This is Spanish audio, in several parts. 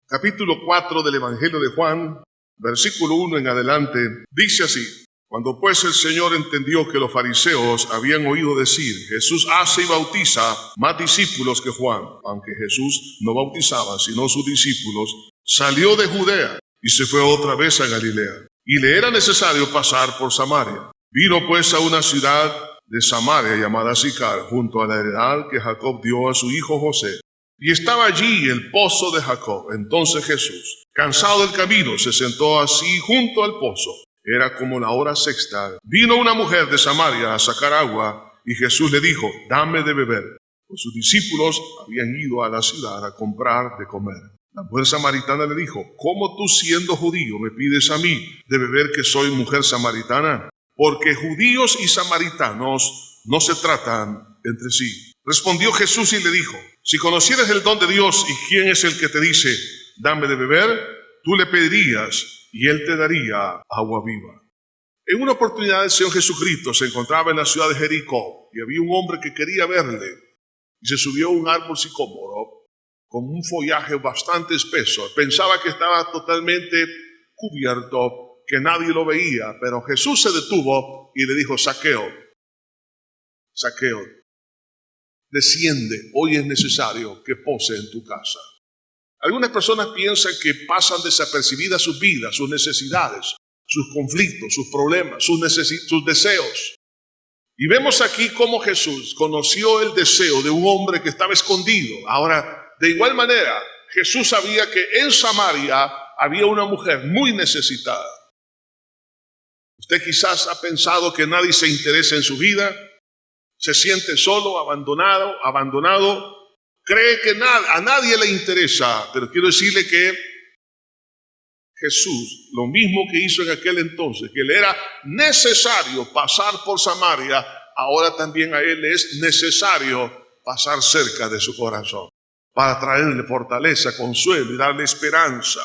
capítulo 4 del Evangelio de Juan, versículo 1 en adelante, dice así: Cuando pues el Señor entendió que los fariseos habían oído decir, Jesús hace y bautiza más discípulos que Juan, aunque Jesús no bautizaba sino sus discípulos, salió de Judea y se fue otra vez a Galilea. Y le era necesario pasar por Samaria. Vino pues a una ciudad de Samaria llamada Sicar, junto a la heredad que Jacob dio a su hijo José. Y estaba allí el pozo de Jacob. Entonces Jesús, cansado del camino, se sentó así junto al pozo. Era como la hora sexta. Vino una mujer de Samaria a sacar agua, y Jesús le dijo, dame de beber. Pues sus discípulos habían ido a la ciudad a comprar de comer. La mujer samaritana le dijo, ¿cómo tú siendo judío me pides a mí de beber que soy mujer samaritana? Porque judíos y samaritanos no se tratan entre sí. Respondió Jesús y le dijo, si conocieras el don de Dios y quién es el que te dice, dame de beber, tú le pedirías y él te daría agua viva. En una oportunidad el Señor Jesucristo se encontraba en la ciudad de Jericó y había un hombre que quería verle y se subió a un árbol sicómoro con un follaje bastante espeso. Pensaba que estaba totalmente cubierto, que nadie lo veía, pero Jesús se detuvo y le dijo, Zaqueo, desciende, hoy es necesario que pose en tu casa. Algunas personas piensan que pasan desapercibidas sus vidas, sus necesidades, sus conflictos, sus problemas, sus deseos. Y vemos aquí cómo Jesús conoció el deseo de un hombre que estaba escondido. Ahora, de igual manera, Jesús sabía que en Samaria había una mujer muy necesitada. Usted quizás ha pensado que nadie se interesa en su vida, se siente solo, abandonado, cree que a nadie le interesa, pero quiero decirle que Jesús, lo mismo que hizo en aquel entonces, que le era necesario pasar por Samaria, ahora también a él es necesario pasar cerca de su corazón, para traerle fortaleza, consuelo y darle esperanza.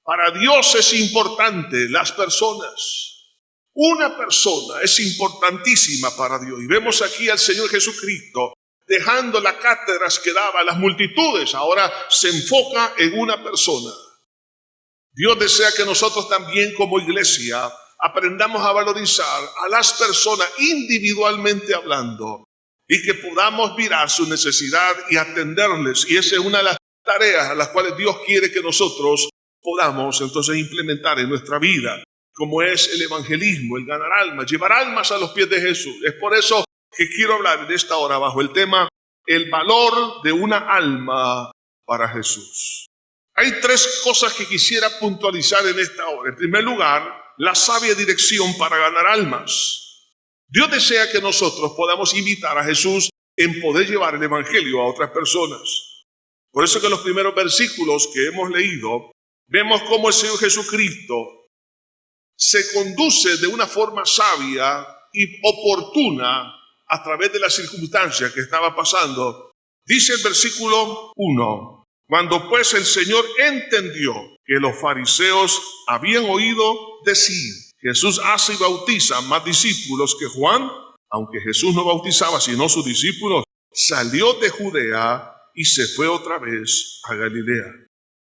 Para Dios es importante las personas. Una persona es importantísima para Dios. Y vemos aquí al Señor Jesucristo dejando las cátedras que daba a las multitudes. Ahora se enfoca en una persona. Dios desea que nosotros también como iglesia aprendamos a valorizar a las personas individualmente hablando y que podamos mirar su necesidad y atenderles. Y esa es una de las tareas a las cuales Dios quiere que nosotros podamos entonces implementar en nuestra vida, como es el evangelismo, el ganar almas, llevar almas a los pies de Jesús. Es por eso que quiero hablar en esta hora bajo el tema, el valor de una alma para Jesús. Hay tres cosas que quisiera puntualizar en esta hora. En primer lugar, la sabia dirección para ganar almas. Dios desea que nosotros podamos imitar a Jesús en poder llevar el evangelio a otras personas. Por eso que en los primeros versículos que hemos leído, vemos cómo el Señor Jesucristo se conduce de una forma sabia y oportuna a través de las circunstancias que estaba pasando. Dice el versículo 1, cuando pues el Señor entendió que los fariseos habían oído decir, Jesús hace y bautiza más discípulos que Juan, aunque Jesús no bautizaba sino sus discípulos, salió de Judea y se fue otra vez a Galilea.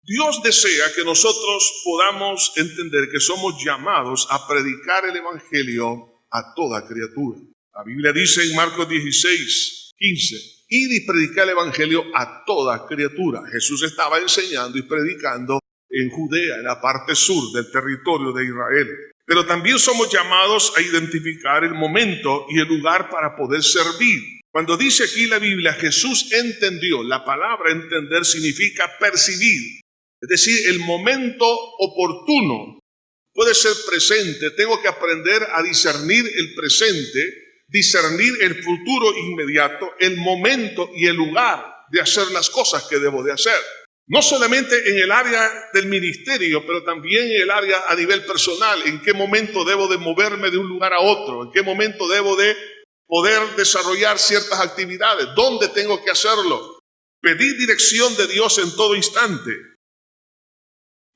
Dios desea que nosotros podamos entender que somos llamados a predicar el evangelio a toda criatura. La Biblia dice en Marcos 16:15, id y predicar el evangelio a toda criatura. Jesús estaba enseñando y predicando en Judea, en la parte sur del territorio de Israel. Pero también somos llamados a identificar el momento y el lugar para poder servir. Cuando dice aquí la Biblia, Jesús entendió, la palabra entender significa percibir. Es decir, el momento oportuno puede ser presente. Tengo que aprender a discernir el presente, discernir el futuro inmediato, el momento y el lugar de hacer las cosas que debo de hacer. No solamente en el área del ministerio, pero también en el área a nivel personal. En qué momento debo de moverme de un lugar a otro, en qué momento debo de poder desarrollar ciertas actividades, dónde tengo que hacerlo. Pedir dirección de Dios en todo instante.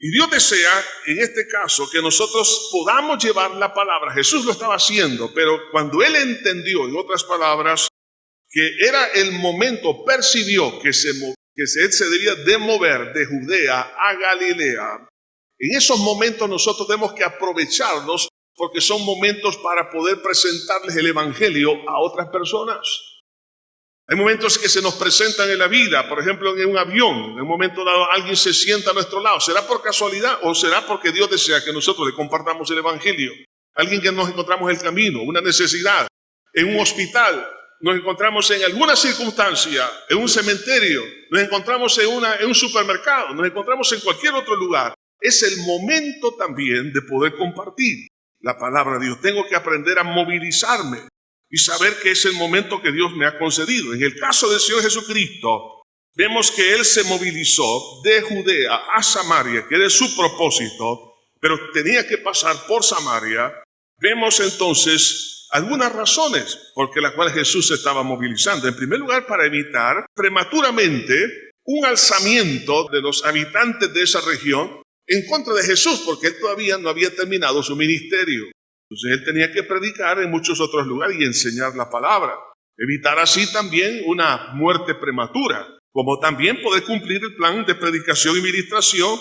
Y Dios desea, en este caso, que nosotros podamos llevar la palabra. Jesús lo estaba haciendo, pero cuando Él entendió, en otras palabras, que era el momento, percibió que se que él se debía de mover de Judea a Galilea. En esos momentos nosotros tenemos que aprovecharlos porque son momentos para poder presentarles el evangelio a otras personas. Hay momentos que se nos presentan en la vida, por ejemplo en un avión, en un momento dado alguien se sienta a nuestro lado. ¿Será por casualidad o será porque Dios desea que nosotros le compartamos el evangelio? Alguien que nos encontramos en el camino, una necesidad, en un hospital, nos encontramos en alguna circunstancia, en un cementerio, nos encontramos en un supermercado, nos encontramos en cualquier otro lugar. Es el momento también de poder compartir la palabra de Dios. Tengo que aprender a movilizarme y saber que es el momento que Dios me ha concedido. En el caso del Señor Jesucristo, vemos que Él se movilizó de Judea a Samaria, que era su propósito, pero tenía que pasar por Samaria. Vemos entonces algunas razones por las cuales Jesús se estaba movilizando. En primer lugar, para evitar prematuramente un alzamiento de los habitantes de esa región en contra de Jesús, porque Él todavía no había terminado su ministerio. Entonces Él tenía que predicar en muchos otros lugares y enseñar la palabra. Evitar así también una muerte prematura, como también poder cumplir el plan de predicación y ministración,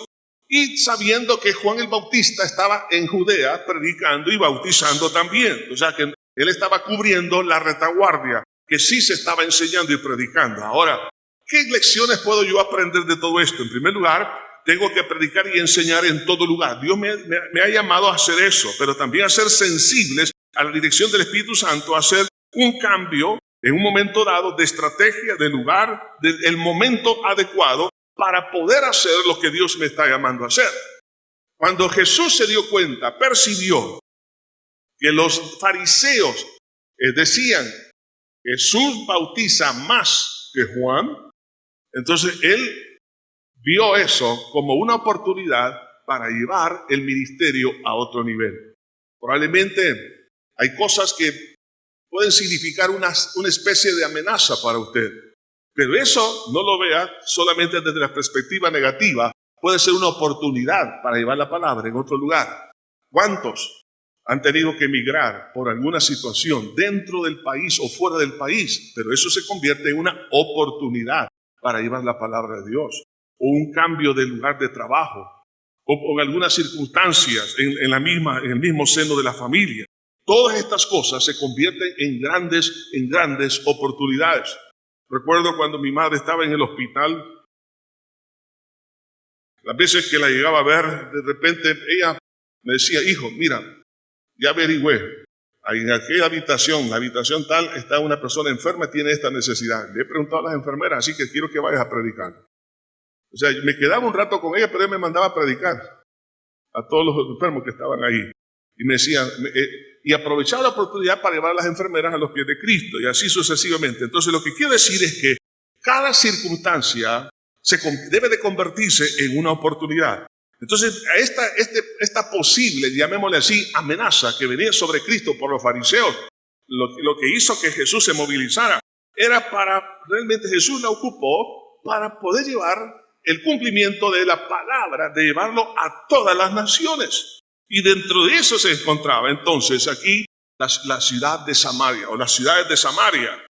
y sabiendo que Juan el Bautista estaba en Judea predicando y bautizando también. O sea que Él estaba cubriendo la retaguardia, que sí se estaba enseñando y predicando. Ahora, ¿qué lecciones puedo yo aprender de todo esto? En primer lugar, tengo que predicar y enseñar en todo lugar. Dios me ha llamado a hacer eso, pero también a ser sensibles a la dirección del Espíritu Santo, a hacer un cambio en un momento dado de estrategia, de lugar, del momento adecuado para poder hacer lo que Dios me está llamando a hacer. Cuando Jesús se dio cuenta, percibió que los fariseos decían, Jesús bautiza más que Juan, entonces Él vio eso como una oportunidad para llevar el ministerio a otro nivel. Probablemente hay cosas que pueden significar una especie de amenaza para usted, pero eso no lo vea solamente desde la perspectiva negativa, puede ser una oportunidad para llevar la palabra en otro lugar. ¿Cuántos han tenido que emigrar por alguna situación dentro del país o fuera del país? Pero eso se convierte en una oportunidad para llevar la palabra de Dios. O un cambio de lugar de trabajo, o en algunas circunstancias en el mismo seno de la familia. Todas estas cosas se convierten en grandes oportunidades. Recuerdo cuando mi madre estaba en el hospital, las veces que la llegaba a ver, de repente ella me decía, hijo, mira, ya averigüé, en aquella habitación, la habitación tal, está una persona enferma, tiene esta necesidad. Le he preguntado a las enfermeras, así que quiero que vayas a predicar. O sea, me quedaba un rato con ella, pero ella me mandaba a predicar a todos los enfermos que estaban ahí. Y me decía, y aprovechaba la oportunidad para llevar a las enfermeras a los pies de Cristo, y así sucesivamente. Entonces, lo que quiero decir es que cada circunstancia debe de convertirse en una oportunidad. Entonces, esta posible, llamémosle así, amenaza que venía sobre Cristo por los fariseos, lo que hizo que Jesús se movilizara, era realmente Jesús la ocupó para poder llevar el cumplimiento de la palabra, de llevarlo a todas las naciones. Y dentro de eso se encontraba entonces aquí la ciudad de Samaria, o las ciudades de Samaria.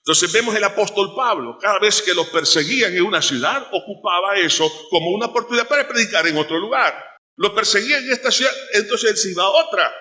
Entonces vemos el apóstol Pablo, cada vez que los perseguían en una ciudad, ocupaba eso como una oportunidad para predicar en otro lugar. Los perseguían en esta ciudad, entonces él se iba a otra.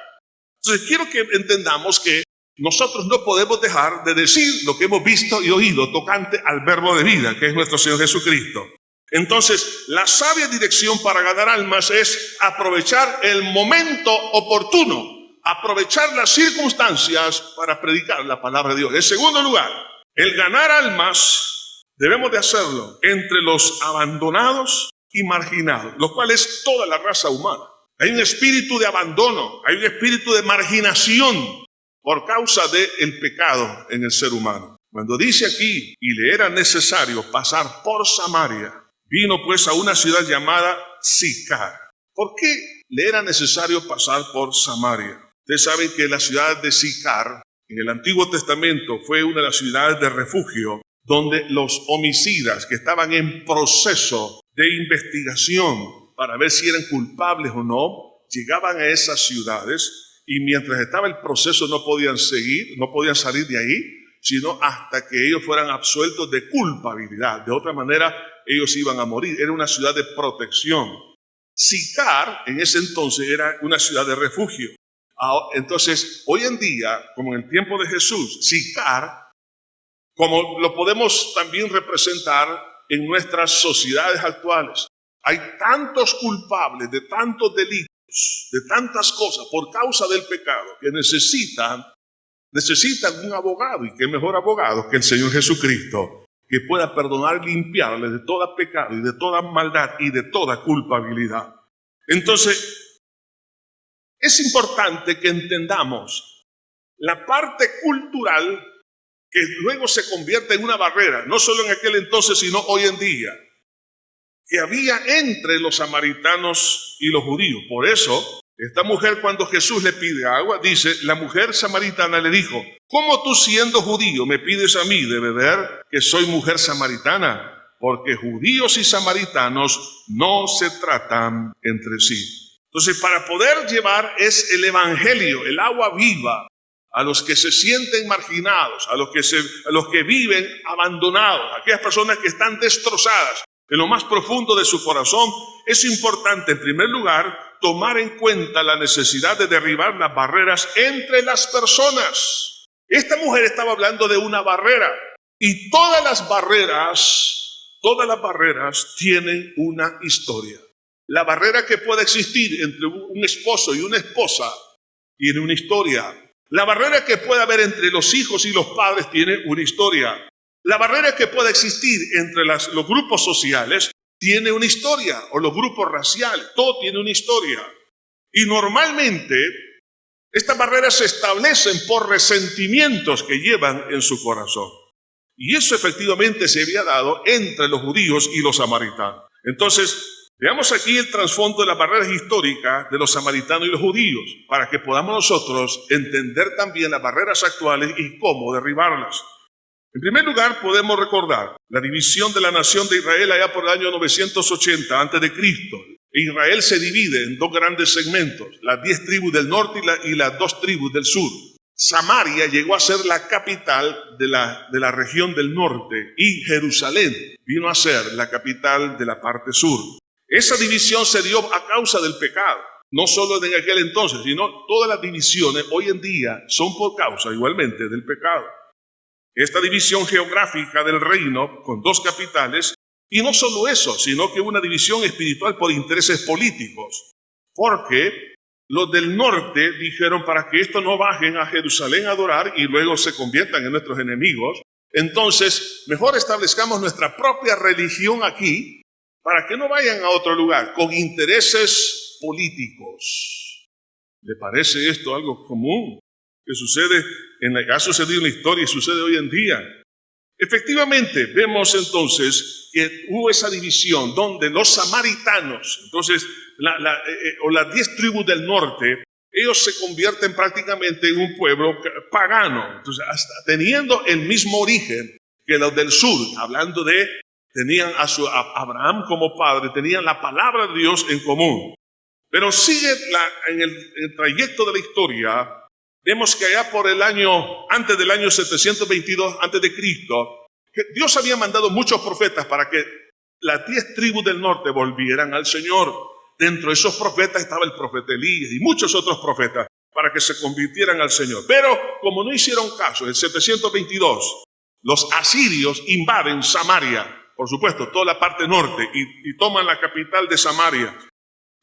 Entonces quiero que entendamos que nosotros no podemos dejar de decir lo que hemos visto y oído tocante al verbo de vida, que es nuestro Señor Jesucristo. Entonces, la sabia dirección para ganar almas es aprovechar el momento oportuno, aprovechar las circunstancias para predicar la palabra de Dios. En segundo lugar, el ganar almas debemos de hacerlo entre los abandonados y marginados, lo cual es toda la raza humana. Hay un espíritu de abandono, hay un espíritu de marginación por causa del pecado en el ser humano. Cuando dice aquí, y le era necesario pasar por Samaria, vino pues a una ciudad llamada Sicar. ¿Por qué le era necesario pasar por Samaria? Ustedes saben que la ciudad de Sicar, en el Antiguo Testamento, fue una de las ciudades de refugio donde los homicidas que estaban en proceso de investigación para ver si eran culpables o no, llegaban a esas ciudades y mientras estaba el proceso no podían salir de ahí. sino hasta que ellos fueran absueltos de culpabilidad. De otra manera, ellos iban a morir. Era una ciudad de protección. Sicar, en ese entonces, era una ciudad de refugio. Entonces, hoy en día, como en el tiempo de Jesús, Sicar, como lo podemos también representar en nuestras sociedades actuales, hay tantos culpables de tantos delitos, de tantas cosas por causa del pecado, que necesitan un abogado, y qué mejor abogado que el Señor Jesucristo, que pueda perdonar y limpiarle de todo pecado y de toda maldad y de toda culpabilidad. Entonces, es importante que entendamos la parte cultural que luego se convierte en una barrera, no solo en aquel entonces, sino hoy en día, que había entre los samaritanos y los judíos. Por eso, esta mujer, cuando Jesús le pide agua, dice, la mujer samaritana le dijo, ¿cómo tú siendo judío me pides a mí de beber que soy mujer samaritana? Porque judíos y samaritanos no se tratan entre sí. Entonces, para poder llevar es el evangelio, el agua viva, a los que se sienten marginados, a los que viven abandonados, a aquellas personas que están destrozadas en lo más profundo de su corazón. Es importante, en primer lugar, tomar en cuenta la necesidad de derribar las barreras entre las personas. Esta mujer estaba hablando de una barrera, y todas las barreras tienen una historia. La barrera que puede existir entre un esposo y una esposa tiene una historia. La barrera que puede haber entre los hijos y los padres tiene una historia. La barrera que puede existir entre los grupos sociales tiene una historia, o los grupos raciales, todo tiene una historia. Y normalmente estas barreras se establecen por resentimientos que llevan en su corazón. Y eso efectivamente se había dado entre los judíos y los samaritanos. Entonces, veamos aquí el trasfondo de las barreras históricas de los samaritanos y los judíos, para que podamos nosotros entender también las barreras actuales y cómo derribarlas. En primer lugar, podemos recordar la división de la nación de Israel allá por el año 980 a.C. Israel se divide en dos grandes segmentos, las 10 tribus del norte y las 2 tribus del sur. Samaria llegó a ser la capital de la región del norte, y Jerusalén vino a ser la capital de la parte sur. Esa división se dio a causa del pecado, no solo en aquel entonces, sino todas las divisiones hoy en día son por causa igualmente del pecado. Esta división geográfica del reino con 2 capitales, y no solo eso, sino que una división espiritual por intereses políticos, porque los del norte dijeron, para que estos no bajen a Jerusalén a adorar y luego se conviertan en nuestros enemigos, entonces mejor establezcamos nuestra propia religión aquí, para que no vayan a otro lugar con intereses políticos. ¿Le parece esto algo común que sucede ha sucedido en la historia y sucede hoy en día? Efectivamente, vemos entonces que hubo esa división donde los samaritanos, entonces, o las 10 tribus del norte, ellos se convierten prácticamente en un pueblo pagano, entonces, hasta teniendo el mismo origen que los del sur, hablando de, tenían a Abraham como padre, tenían la palabra de Dios en común. Pero sigue en el trayecto de la historia. Vemos que allá por antes del año 722 a.C., Dios había mandado muchos profetas para que las 10 tribus del norte volvieran al Señor. Dentro de esos profetas estaba el profeta Elías y muchos otros profetas para que se convirtieran al Señor. Pero como no hicieron caso, en 722, los asirios invaden Samaria, por supuesto, toda la parte norte, y toman la capital de Samaria.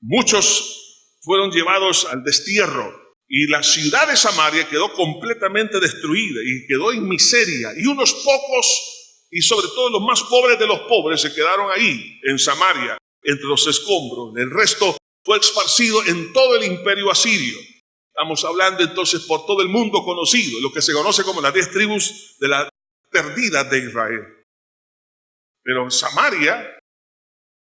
Muchos fueron llevados al destierro. Y la ciudad de Samaria quedó completamente destruida y quedó en miseria. Y unos pocos, y sobre todo los más pobres de los pobres, se quedaron ahí, en Samaria, entre los escombros. El resto fue esparcido en todo el imperio asirio. Estamos hablando entonces por todo el mundo conocido, lo que se conoce como las 10 tribus de las perdidas de Israel. Pero Samaria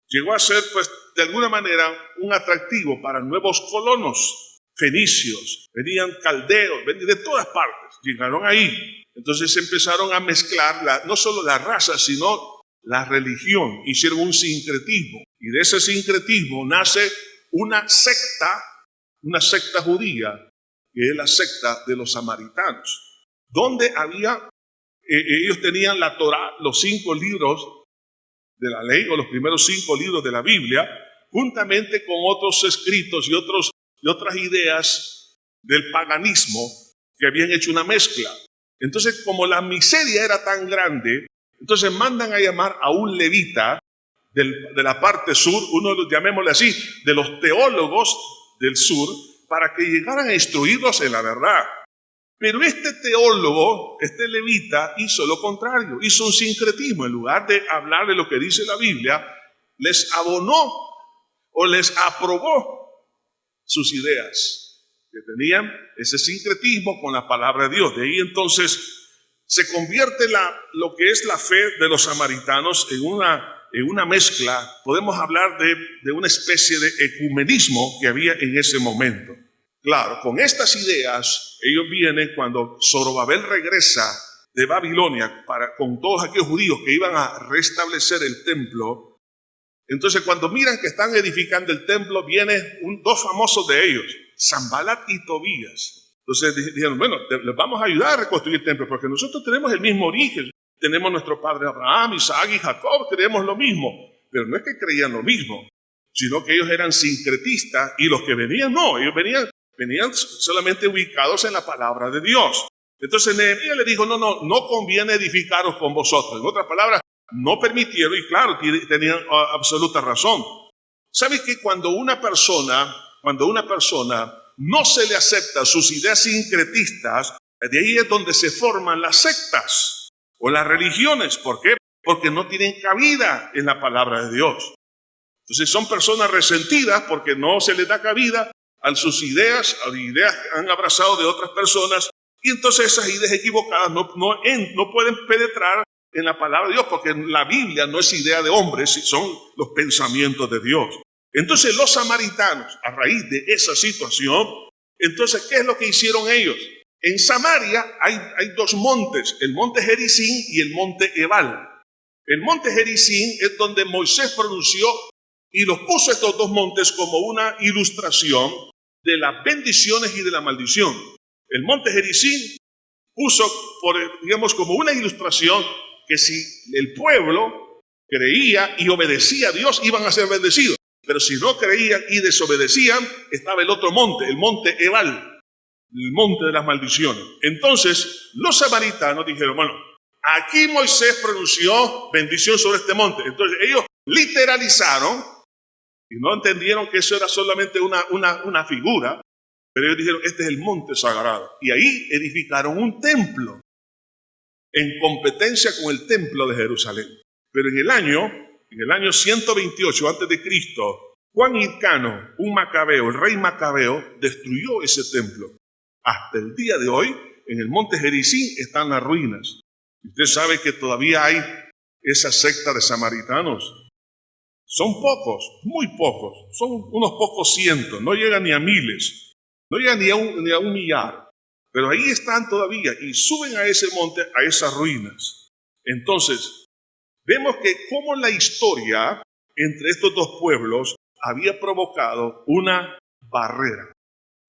llegó a ser, pues, de alguna manera, un atractivo para nuevos colonos. Fenicios, venían caldeos, venían de todas partes, llegaron ahí. Entonces empezaron a mezclar no solo la raza, sino la religión. Hicieron un sincretismo, y de ese sincretismo nace una secta judía, que es la secta de los samaritanos, donde había ellos tenían la Torá, los 5 libros de la ley, o los primeros 5 libros de la Biblia, juntamente con otros escritos y otras ideas del paganismo que habían hecho una mezcla. Entonces, como la miseria era tan grande, entonces mandan a llamar a un levita de la parte sur, llamémosle así, de los teólogos del sur, para que llegaran a instruirlos en la verdad. Pero este teólogo, este levita, hizo lo contrario, hizo un sincretismo. En lugar de hablar de lo que dice la Biblia, les abonó o les aprobó sus ideas, que tenían ese sincretismo con la palabra de Dios. De ahí entonces se convierte lo que es la fe de los samaritanos en una mezcla. Podemos hablar de una especie de ecumenismo que había en ese momento. Claro, con estas ideas, ellos vienen cuando Zorobabel regresa de Babilonia con todos aquellos judíos que iban a restablecer el templo. Entonces, cuando miran que están edificando el templo, vienen 2 famosos de ellos, Sanbalat y Tobías. Entonces dijeron, bueno, les vamos a ayudar a reconstruir el templo, porque nosotros tenemos el mismo origen. Tenemos nuestro padre Abraham, Isaac y Jacob, creemos lo mismo. Pero no es que creían lo mismo, sino que ellos eran sincretistas, y los que venían no, ellos venían solamente ubicados en la palabra de Dios. Entonces Nehemías le dijo, no conviene edificaros con vosotros. En otras palabras, no permitieron, y claro, tenían absoluta razón. ¿Sabes que cuando una persona no se le acepta sus ideas sincretistas, de ahí es donde se forman las sectas o las religiones? ¿Por qué? Porque no tienen cabida en la palabra de Dios. Entonces son personas resentidas porque no se les da cabida a sus ideas, a ideas que han abrazado de otras personas, y entonces esas ideas equivocadas no pueden penetrar en la palabra de Dios, porque la Biblia no es idea de hombres, son los pensamientos de Dios. Entonces los samaritanos, a raíz de esa situación, entonces, ¿qué es lo que hicieron ellos? En Samaria hay 2 montes, el monte Gerizim y el monte Ebal. El monte Gerizim es donde Moisés pronunció y los puso estos 2 montes como una ilustración de las bendiciones y de la maldición. El monte Gerizim puso, digamos, como una ilustración que si el pueblo creía y obedecía a Dios, iban a ser bendecidos. Pero si no creían y desobedecían, estaba el otro monte, el monte Ebal, el monte de las maldiciones. Entonces, los samaritanos dijeron, bueno, aquí Moisés pronunció bendición sobre este monte. Entonces, ellos literalizaron y no entendieron que eso era solamente una figura, pero ellos dijeron, este es el monte sagrado. Y ahí edificaron un templo en competencia con el templo de Jerusalén. Pero en el año 128 a.C., Juan Hircano, un macabeo, el rey macabeo, destruyó ese templo. Hasta el día de hoy, en el monte Gerizim están las ruinas. Usted sabe que todavía hay esa secta de samaritanos. Son pocos, muy pocos, son unos pocos cientos, no llegan ni a miles, no llegan ni a un millar. Pero ahí están todavía y suben a ese monte, a esas ruinas. Entonces, vemos que como la historia entre estos 2 pueblos había provocado una barrera.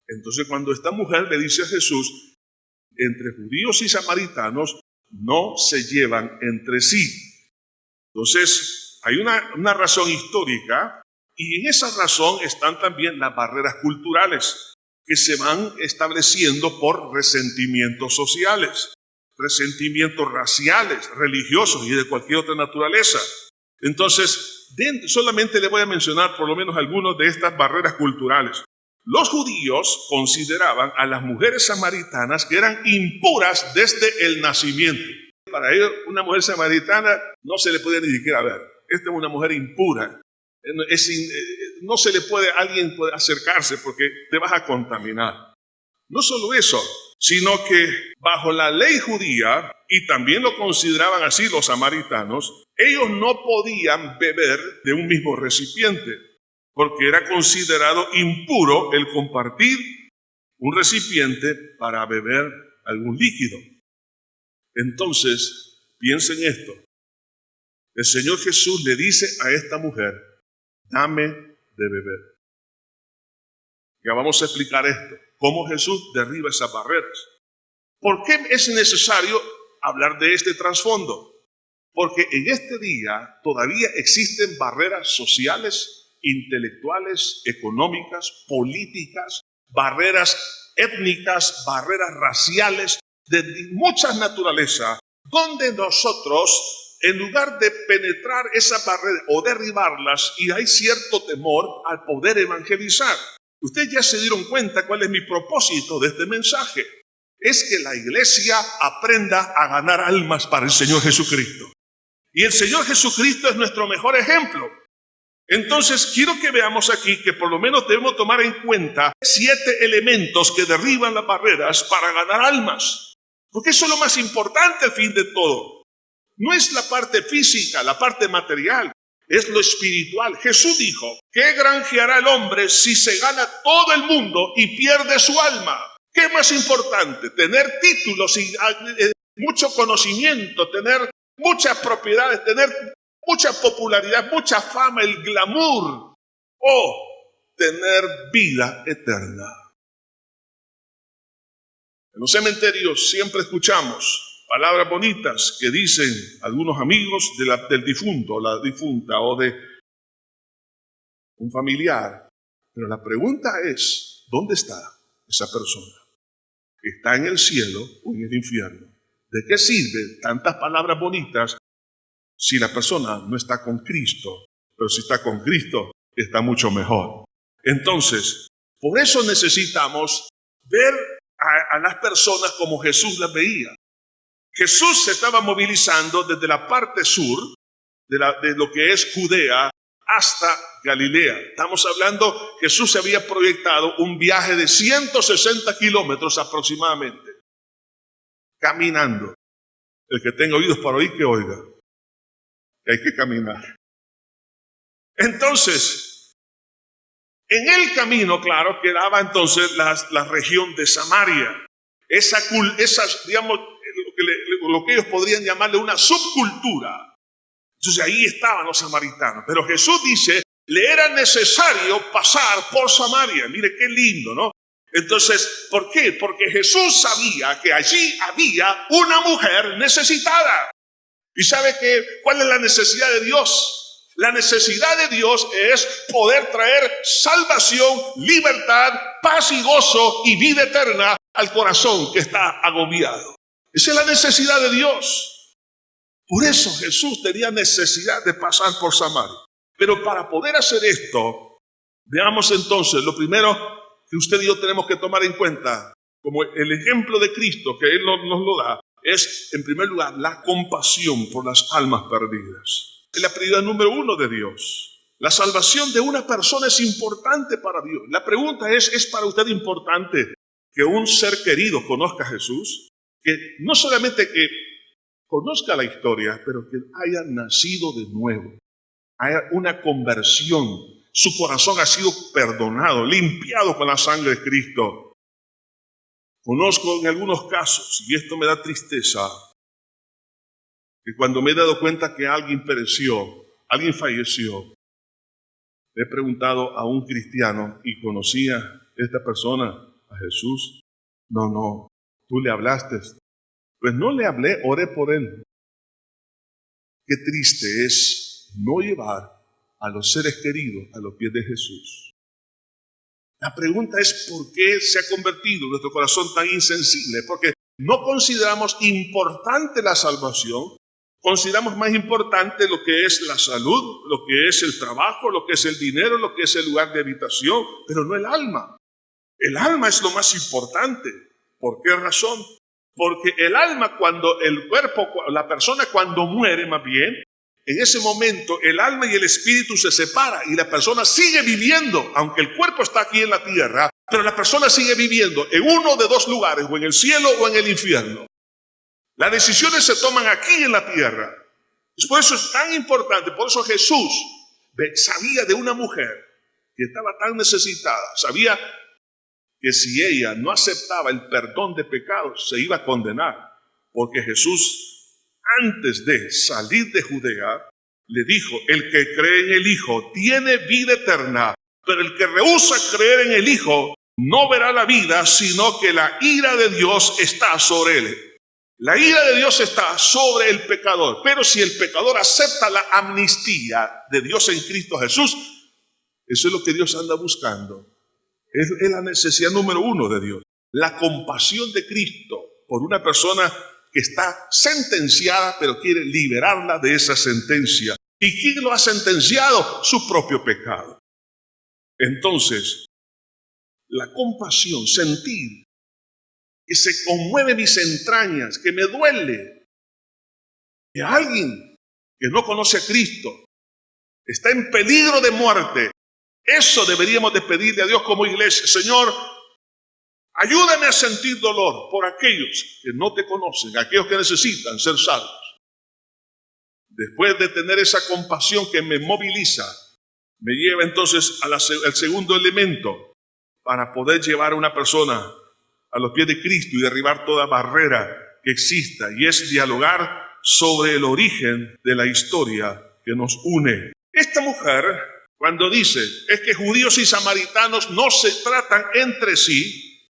Entonces, cuando esta mujer le dice a Jesús, entre judíos y samaritanos no se llevan entre sí. Entonces, hay una razón histórica, y en esa razón están también las barreras culturales que se van estableciendo por resentimientos sociales, resentimientos raciales, religiosos y de cualquier otra naturaleza. Entonces, solamente le voy a mencionar por lo menos algunas de estas barreras culturales. Los judíos consideraban a las mujeres samaritanas que eran impuras desde el nacimiento. Para ellos, una mujer samaritana no se le podía ni siquiera ver. Esta es una mujer impura. No se le puede, alguien puede acercarse porque te vas a contaminar. No solo eso, sino que bajo la ley judía, y también lo consideraban así los samaritanos, ellos no podían beber de un mismo recipiente, porque era considerado impuro el compartir un recipiente para beber algún líquido. Entonces, piensen esto. El Señor Jesús le dice a esta mujer, dame de beber. Ya vamos a explicar esto, cómo Jesús derriba esas barreras. ¿Por qué es necesario hablar de este trasfondo. Porque en este día todavía existen barreras sociales, intelectuales, económicas, políticas, barreras étnicas, barreras raciales, de muchas naturalezas, donde nosotros, en lugar de penetrar esa barrera o derribarlas, y hay cierto temor al poder evangelizar. Ustedes ya se dieron cuenta cuál es mi propósito de este mensaje. Es que la iglesia aprenda a ganar almas para el Señor Jesucristo. Y el Señor Jesucristo es nuestro mejor ejemplo. Entonces, quiero que veamos aquí que por lo menos debemos tomar en cuenta 7 elementos que derriban las barreras para ganar almas. Porque eso es lo más importante al fin de todo. No es la parte física, la parte material, es lo espiritual. Jesús dijo, ¿qué granjeará el hombre si se gana todo el mundo y pierde su alma? ¿Qué es más importante? ¿Tener títulos y mucho conocimiento, tener muchas propiedades, tener mucha popularidad, mucha fama, el glamour, o tener vida eterna? En los cementerios siempre escuchamos palabras bonitas que dicen algunos amigos del difunto, la difunta o de un familiar. Pero la pregunta es, ¿dónde está esa persona? ¿Está en el cielo o en el infierno? ¿De qué sirve tantas palabras bonitas si la persona no está con Cristo? Pero si está con Cristo, está mucho mejor. Entonces, por eso necesitamos ver a las personas como Jesús las veía. Jesús se estaba movilizando desde la parte sur de lo que es Judea hasta Galilea. Estamos hablando, Jesús se había proyectado un viaje de 160 kilómetros aproximadamente, caminando. El que tenga oídos para oír, que oiga. Que hay que caminar. Entonces, en el camino, claro, quedaba entonces la región de Samaria. Esa digamos, lo que ellos podrían llamarle una subcultura. Entonces ahí estaban los samaritanos. Pero Jesús dice, le era necesario pasar por Samaria. Mire qué lindo, ¿no? Entonces, ¿por qué? Porque Jesús sabía que allí había una mujer necesitada. ¿Y sabe cuál es la necesidad de Dios? La necesidad de Dios es poder traer salvación, libertad, paz y gozo y vida eterna al corazón que está agobiado. Esa es la necesidad de Dios. Por eso Jesús tenía necesidad de pasar por Samaria. Pero para poder hacer esto, veamos entonces, lo primero que usted y yo tenemos que tomar en cuenta, como el ejemplo de Cristo que Él nos lo da, es en primer lugar la compasión por las almas perdidas. Es la prioridad número 1 de Dios. La salvación de una persona es importante para Dios. La pregunta ¿es para usted importante que un ser querido conozca a Jesús? Que no solamente que conozca la historia, pero que haya nacido de nuevo, haya una conversión, su corazón ha sido perdonado, limpiado con la sangre de Cristo. Conozco en algunos casos, y esto me da tristeza, que cuando me he dado cuenta que alguien pereció, alguien falleció, le he preguntado a un cristiano, ¿y conocía esta persona a Jesús? No, tú le hablaste. Pues no le hablé, oré por él. Qué triste es no llevar a los seres queridos a los pies de Jesús. La pregunta es ¿por qué se ha convertido nuestro corazón tan insensible? Porque no consideramos importante la salvación, consideramos más importante lo que es la salud, lo que es el trabajo, lo que es el dinero, lo que es el lugar de habitación, pero no el alma. El alma es lo más importante. ¿Por qué razón? Porque el alma, cuando el cuerpo, la persona cuando muere más bien, en ese momento el alma y el espíritu se separan y la persona sigue viviendo, aunque el cuerpo está aquí en la tierra, pero la persona sigue viviendo en uno de dos lugares, o en el cielo o en el infierno. Las decisiones se toman aquí en la tierra. Por eso es tan importante, por eso Jesús sabía de una mujer que estaba tan necesitada, sabía que si ella no aceptaba el perdón de pecados, se iba a condenar, porque Jesús, antes de salir de Judea, le dijo, el que cree en el Hijo tiene vida eterna, pero el que rehúsa creer en el Hijo no verá la vida, sino que la ira de Dios está sobre él. La ira de Dios está sobre el pecador, pero si el pecador acepta la amnistía de Dios en Cristo Jesús, eso es lo que Dios anda buscando. Es la necesidad número uno de Dios. La compasión de Cristo por una persona que está sentenciada, pero quiere liberarla de esa sentencia. ¿Y quién lo ha sentenciado? Su propio pecado. Entonces, la compasión, sentir que se conmueve mis entrañas, que me duele, que alguien que no conoce a Cristo está en peligro de muerte. Eso deberíamos de pedirle a Dios como iglesia. Señor, ayúdame a sentir dolor por aquellos que no te conocen, aquellos que necesitan ser salvos. Después de tener esa compasión que me moviliza, me lleva entonces al segundo elemento para poder llevar a una persona a los pies de Cristo y derribar toda barrera que exista, y es dialogar sobre el origen de la historia que nos une. Esta mujer, cuando dice es que judíos y samaritanos no se tratan entre sí,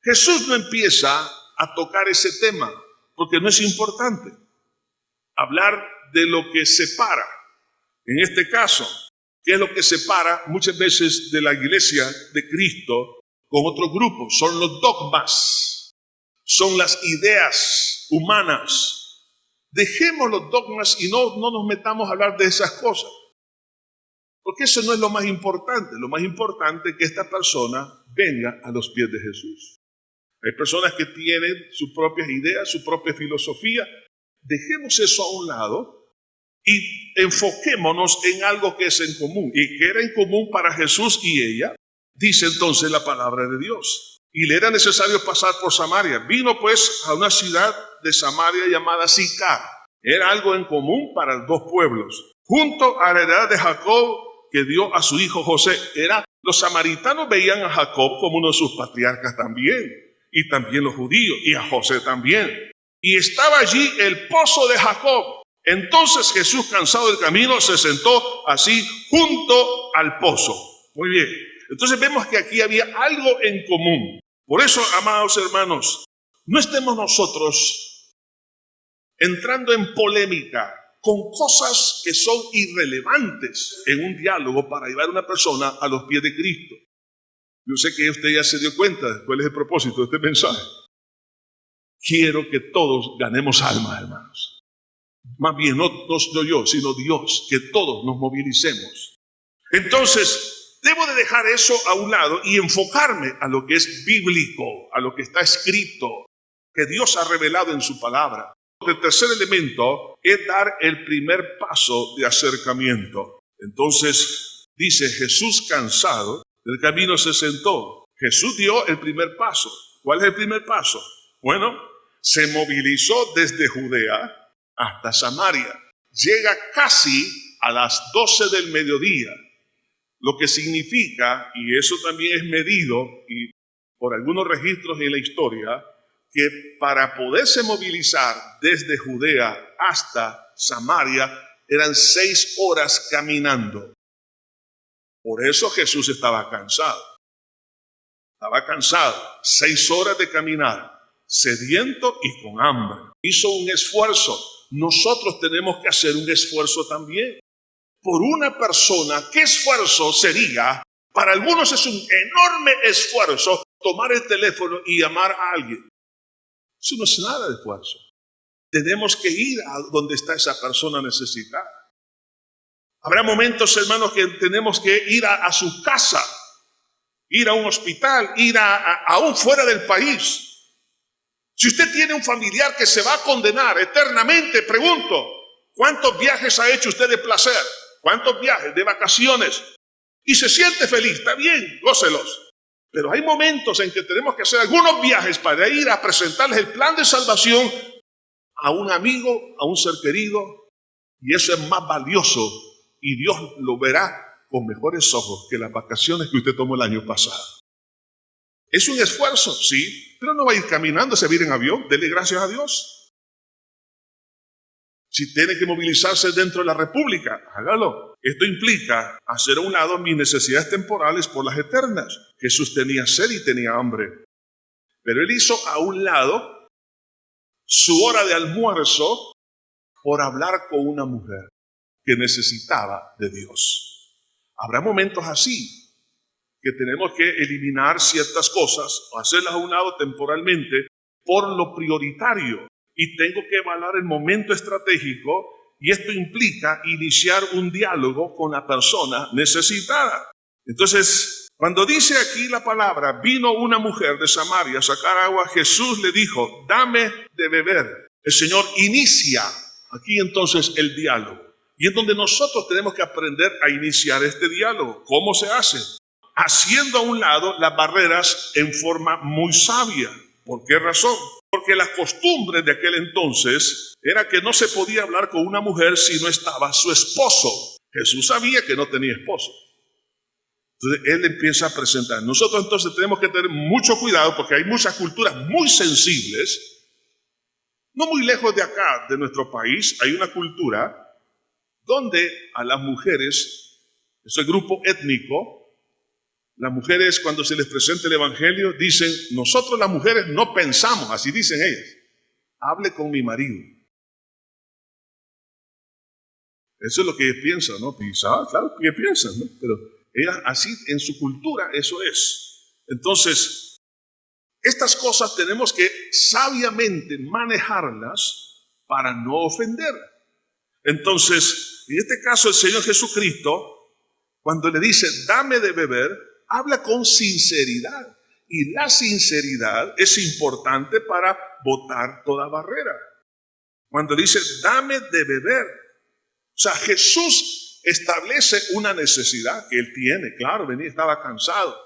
Jesús no empieza a tocar ese tema, porque no es importante hablar de lo que separa. En este caso, ¿qué es lo que separa muchas veces de la iglesia de Cristo con otros grupos? Son los dogmas, son las ideas humanas. Dejemos los dogmas y no nos metamos a hablar de esas cosas, porque eso no es lo más importante. Lo más importante es que esta persona venga a los pies de Jesús. Hay personas que tienen sus propias ideas, su propia filosofía. Dejemos eso a un lado y enfoquémonos en algo que es en común, y que era en común para Jesús y ella. Dice entonces la palabra de Dios: y le era necesario pasar por Samaria. Vino pues a una ciudad de Samaria llamada Sicar. Era algo en común para los dos pueblos, junto a la heredad de Jacob que dio a su hijo José. Los samaritanos veían a Jacob como uno de sus patriarcas también, y también los judíos, y a José también. Y estaba allí el pozo de Jacob. Entonces Jesús, cansado del camino, se sentó así junto al pozo. Muy bien. Entonces vemos que aquí había algo en común. Por eso, amados hermanos, no estemos nosotros entrando en polémica con cosas que son irrelevantes en un diálogo para llevar a una persona a los pies de Cristo. Yo sé que usted ya se dio cuenta de cuál es el propósito de este mensaje. Quiero que todos ganemos almas, hermanos. Más bien, no yo, sino Dios, que todos nos movilicemos. Entonces, debo de dejar eso a un lado y enfocarme a lo que es bíblico, a lo que está escrito, que Dios ha revelado en su palabra. El tercer elemento es dar el primer paso de acercamiento. Entonces, dice, Jesús, cansado del camino, se sentó. Jesús dio el primer paso. ¿Cuál es el primer paso? Bueno, se movilizó desde Judea hasta Samaria. Llega casi a las 12 del mediodía, lo que significa, y eso también es medido y por algunos registros en la historia, que para poderse movilizar desde Judea hasta Samaria eran 6 horas caminando. Por eso Jesús estaba cansado. Estaba cansado, 6 horas de caminar, sediento y con hambre. Hizo un esfuerzo. Nosotros tenemos que hacer un esfuerzo también. Por una persona, ¿qué esfuerzo sería? Para algunos es un enorme esfuerzo tomar el teléfono y llamar a alguien. Eso no es nada de esfuerzo. Tenemos que ir a donde está esa persona necesitada. Habrá momentos, hermanos, que tenemos que ir a su casa, ir a un hospital, ir aún fuera del país. Si usted tiene un familiar que se va a condenar eternamente, pregunto, ¿cuántos viajes ha hecho usted de placer? ¿Cuántos viajes de vacaciones? Y se siente feliz, está bien, gócelos. Pero hay momentos en que tenemos que hacer algunos viajes para ir a presentarles el plan de salvación a un amigo, a un ser querido, y eso es más valioso, y Dios lo verá con mejores ojos que las vacaciones que usted tomó el año pasado. Es un esfuerzo, sí, pero no va a ir caminando, se va a ir en avión, dele gracias a Dios. Si tiene que movilizarse dentro de la República, hágalo. Esto implica hacer a un lado mis necesidades temporales por las eternas. Jesús tenía sed y tenía hambre, pero él hizo a un lado su hora de almuerzo por hablar con una mujer que necesitaba de Dios. Habrá momentos así que tenemos que eliminar ciertas cosas o hacerlas a un lado temporalmente por lo prioritario y tengo que evaluar el momento estratégico y esto implica iniciar un diálogo con la persona necesitada. Entonces, cuando dice aquí la palabra, vino una mujer de Samaria a sacar agua, Jesús le dijo, dame de beber. El Señor inicia aquí entonces el diálogo. Y es donde nosotros tenemos que aprender a iniciar este diálogo. ¿Cómo se hace? Haciendo a un lado las barreras en forma muy sabia. ¿Por qué razón? Porque la costumbre de aquel entonces era que no se podía hablar con una mujer si no estaba su esposo. Jesús sabía que no tenía esposo. Entonces Él empieza a presentar. Nosotros entonces tenemos que tener mucho cuidado porque hay muchas culturas muy sensibles. No muy lejos de acá, de nuestro país, hay una cultura donde a las mujeres, ese grupo étnico, las mujeres cuando se les presenta el evangelio dicen, nosotros las mujeres no pensamos, así dicen ellas, hable con mi marido. Eso es lo que ellas piensan, ¿no? Claro que piensan, ¿no? Pero ellas así en su cultura eso es. Entonces, estas cosas tenemos que sabiamente manejarlas para no ofender. Entonces, en este caso el Señor Jesucristo, cuando le dice, dame de beber, habla con sinceridad. Y la sinceridad es importante para botar toda barrera. Cuando dice, dame de beber. O sea, Jesús establece una necesidad que Él tiene. Claro, venía, estaba cansado.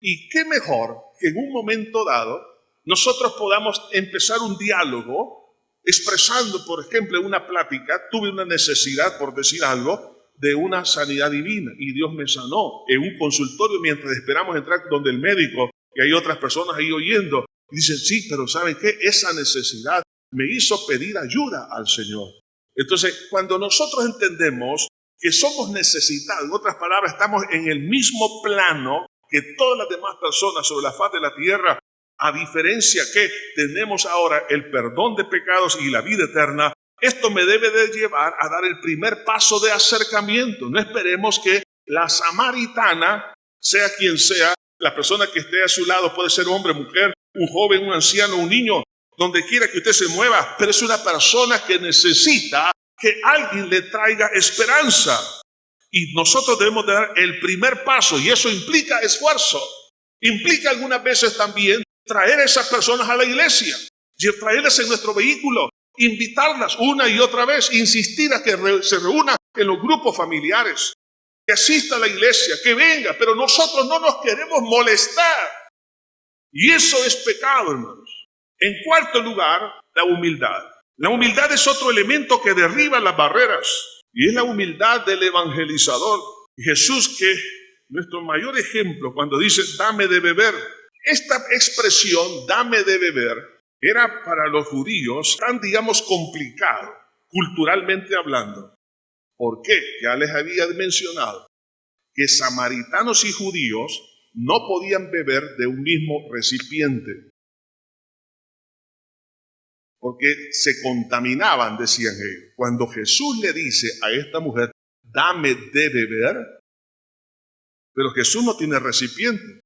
Y qué mejor que en un momento dado nosotros podamos empezar un diálogo expresando, por ejemplo, en una plática, tuve una necesidad, por decir algo, de una sanidad divina y Dios me sanó en un consultorio mientras esperamos entrar donde el médico, que hay otras personas ahí oyendo, y dicen, sí, pero ¿saben qué? Esa necesidad me hizo pedir ayuda al Señor. Entonces, cuando nosotros entendemos que somos necesitados, en otras palabras, estamos en el mismo plano que todas las demás personas sobre la faz de la tierra, a diferencia que tenemos ahora el perdón de pecados y la vida eterna, esto me debe de llevar a dar el primer paso de acercamiento. No esperemos que la samaritana, sea quien sea, la persona que esté a su lado, puede ser hombre, mujer, un joven, un anciano, un niño, donde quiera que usted se mueva, pero es una persona que necesita que alguien le traiga esperanza. Y nosotros debemos de dar el primer paso, y eso implica esfuerzo. Implica algunas veces también traer a esas personas a la iglesia, y traerlas en nuestro vehículo, invitarlas una y otra vez, insistir a que se reúnan en los grupos familiares, que asista a la iglesia, que venga, pero nosotros no nos queremos molestar. Y eso es pecado, hermanos. En cuarto lugar, la humildad. La humildad es otro elemento que derriba las barreras, y es la humildad del evangelizador. Jesús, que nuestro mayor ejemplo, cuando dice, dame de beber, esta expresión, dame de beber, era para los judíos tan, digamos, complicado, culturalmente hablando. ¿Por qué? Ya les había mencionado que samaritanos y judíos no podían beber de un mismo recipiente, porque se contaminaban, decían ellos. Cuando Jesús le dice a esta mujer, dame de beber, pero Jesús no tiene recipiente.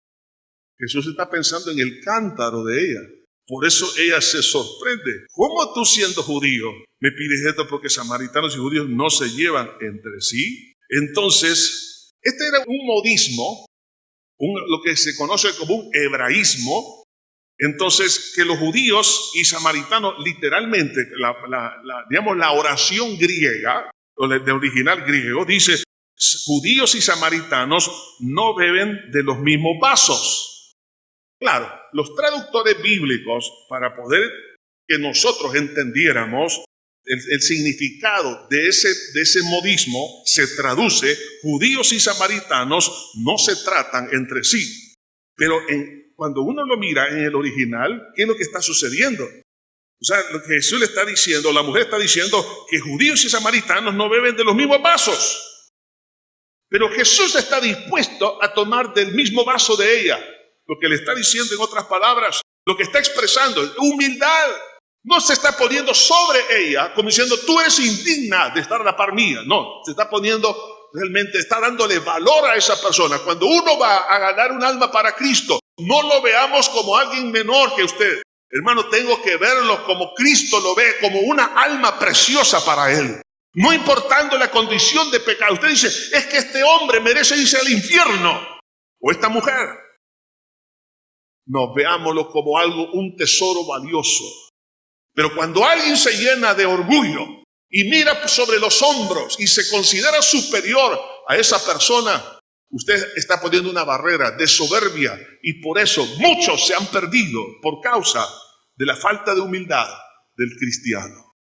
Jesús está pensando en el cántaro de ella. Por eso ella se sorprende. ¿Cómo tú, siendo judío, me pides esto? Porque samaritanos y judíos no se llevan entre sí. Entonces, este era un modismo, lo que se conoce como un hebraísmo. Entonces, que los judíos y samaritanos, literalmente, digamos, la oración griega, o de original griego, dice, judíos y samaritanos no beben de los mismos vasos. Claro, los traductores bíblicos, para poder que nosotros entendiéramos el significado de ese modismo, se traduce, judíos y samaritanos no se tratan entre sí. Pero cuando uno lo mira en el original, ¿qué es lo que está sucediendo? O sea, lo que Jesús le está diciendo, la mujer está diciendo que judíos y samaritanos no beben de los mismos vasos. Pero Jesús está dispuesto a tomar del mismo vaso de ella. Lo que le está diciendo, en otras palabras, lo que está expresando es humildad. No se está poniendo sobre ella como diciendo, tú eres indigna de estar a la par mía. No, se está poniendo, realmente está dándole valor a esa persona. Cuando uno va a ganar un alma para Cristo, no lo veamos como alguien menor que usted. Hermano, tengo que verlo como Cristo lo ve, como una alma preciosa para él. No importando la condición de pecado. Usted dice, es que este hombre merece irse al infierno. O esta mujer. No, veámoslo como algo, un tesoro valioso. Pero cuando alguien se llena de orgullo y mira sobre los hombros y se considera superior a esa persona, usted está poniendo una barrera de soberbia, y por eso muchos se han perdido por causa de la falta de humildad del cristiano.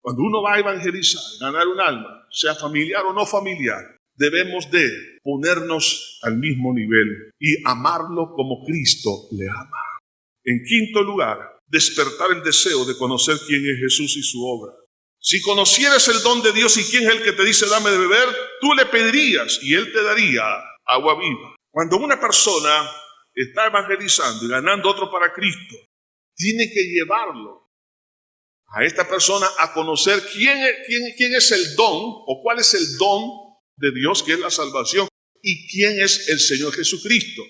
Cuando uno va a evangelizar, ganar un alma, sea familiar o no familiar, debemos de ponernos al mismo nivel y amarlo como Cristo le ama. En quinto lugar, despertar el deseo de conocer quién es Jesús y su obra. Si conocieras el don de Dios y quién es el que te dice dame de beber, tú le pedirías y él te daría agua viva. Cuando una persona está evangelizando y ganando otro para Cristo, tiene que llevarlo a esta persona a conocer quién es el don o cuál es el don de Dios, que es la salvación, y quién es el Señor Jesucristo.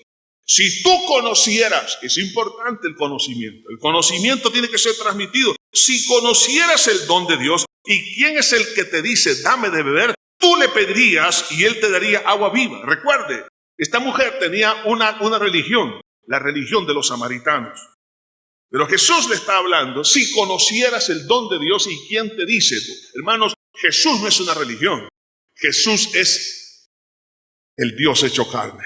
Si tú conocieras, es importante el conocimiento tiene que ser transmitido. Si conocieras el don de Dios y quién es el que te dice dame de beber, tú le pedirías y él te daría agua viva. Recuerde, esta mujer tenía una religión, la religión de los samaritanos. Pero Jesús le está hablando, si conocieras el don de Dios y quién te dice. Hermanos, Jesús no es una religión. Jesús es el Dios hecho carne.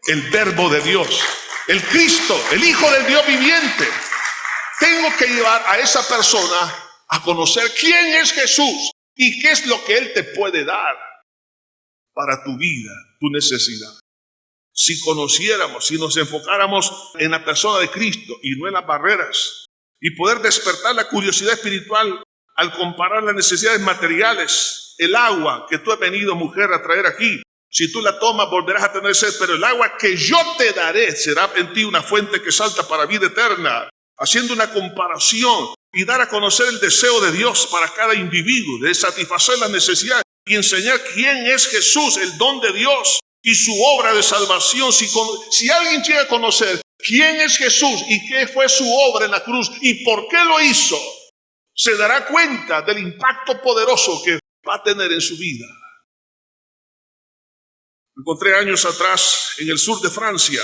El verbo de Dios, el Cristo, el Hijo del Dios viviente. Tengo que llevar a esa persona a conocer quién es Jesús y qué es lo que Él te puede dar para tu vida, tu necesidad. Si conociéramos, si nos enfocáramos en la persona de Cristo y no en las barreras, y poder despertar la curiosidad espiritual al comparar las necesidades materiales, el agua que tú has venido, mujer, a traer aquí. Si tú la tomas, volverás a tener sed, pero el agua que yo te daré será en ti una fuente que salta para vida eterna. Haciendo una comparación y dar a conocer el deseo de Dios para cada individuo, de satisfacer las necesidades y enseñar quién es Jesús, el don de Dios y su obra de salvación. Si alguien llega a conocer quién es Jesús y qué fue su obra en la cruz y por qué lo hizo, se dará cuenta del impacto poderoso que va a tener en su vida. Me encontré años atrás en el sur de Francia.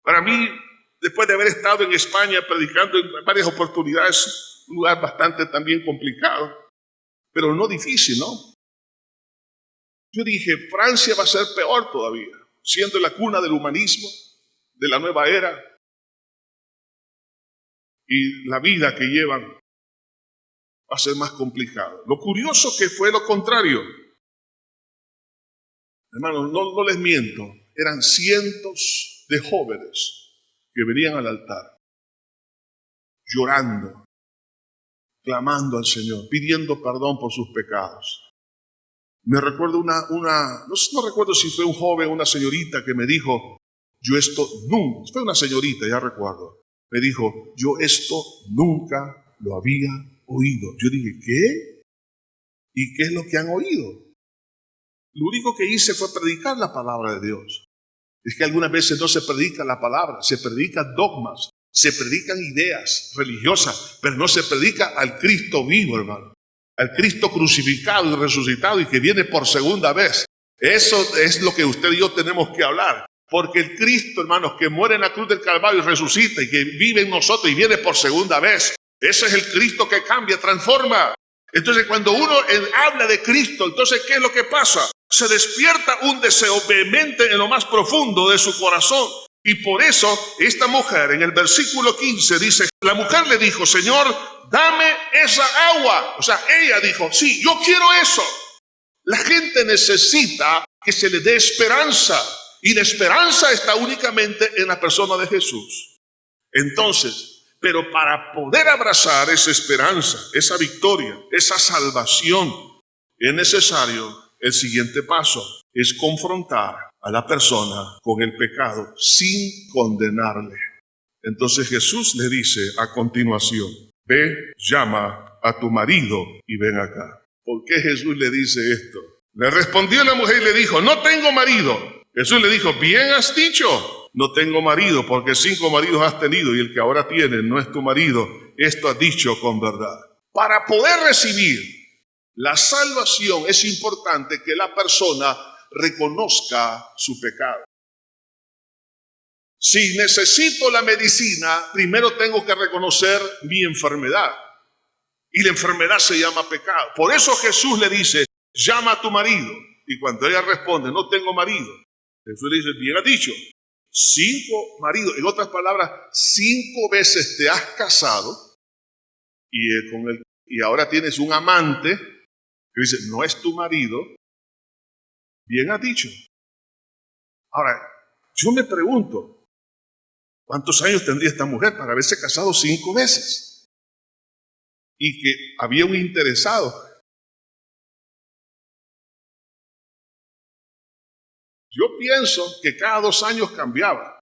Para mí, después de haber estado en España predicando en varias oportunidades, un lugar bastante también complicado, pero no difícil, ¿no? Yo dije, Francia va a ser peor todavía, siendo la cuna del humanismo, de la nueva era, y la vida que llevan va a ser más complicado. Lo curioso que fue lo contrario. Hermanos, no les miento, eran cientos de jóvenes que venían al altar, llorando, clamando al Señor, pidiendo perdón por sus pecados. Me recuerdo no recuerdo si fue un joven o una señorita que me dijo, fue una señorita, ya recuerdo, me dijo, yo esto nunca lo había oído. Yo dije, ¿qué? ¿Y qué es lo que han oído? Lo único que hice fue predicar la palabra de Dios. Es que algunas veces no se predica la palabra, se predican dogmas, se predican ideas religiosas, pero no se predica al Cristo vivo, hermano. Al Cristo crucificado y resucitado y que viene por segunda vez. Eso es lo que usted y yo tenemos que hablar. Porque el Cristo, hermanos, que muere en la cruz del Calvario y resucita y que vive en nosotros y viene por segunda vez. Ese es el Cristo que cambia, transforma. Entonces, cuando uno habla de Cristo, entonces, ¿qué es lo que pasa? Se despierta un deseo vehemente en lo más profundo de su corazón. Y por eso, esta mujer en el versículo 15 dice, la mujer le dijo, Señor, dame esa agua. O sea, ella dijo, sí, yo quiero eso. La gente necesita que se le dé esperanza. Y la esperanza está únicamente en la persona de Jesús. Entonces, pero para poder abrazar esa esperanza, esa victoria, esa salvación, es necesario el siguiente paso, es confrontar a la persona con el pecado sin condenarle. Entonces Jesús le dice a continuación, ve, llama a tu marido y ven acá. ¿Por qué Jesús le dice esto? Le respondió la mujer y le dijo, no tengo marido. Jesús le dijo, bien has dicho, no tengo marido, porque 5 maridos has tenido y el que ahora tienes no es tu marido. Esto has dicho con verdad. Para poder recibir la salvación es importante que la persona reconozca su pecado. Si necesito la medicina, primero tengo que reconocer mi enfermedad. Y la enfermedad se llama pecado. Por eso Jesús le dice, llama a tu marido. Y cuando ella responde, no tengo marido, Jesús le dice, bien has dicho, 5 maridos. En otras palabras, 5 veces te has casado y ahora tienes un amante que dice, no es tu marido. Bien has dicho. Ahora, yo me pregunto, ¿cuántos años tendría esta mujer para haberse casado 5 veces? Y que había un interesado. Yo pienso que cada 2 años cambiaba.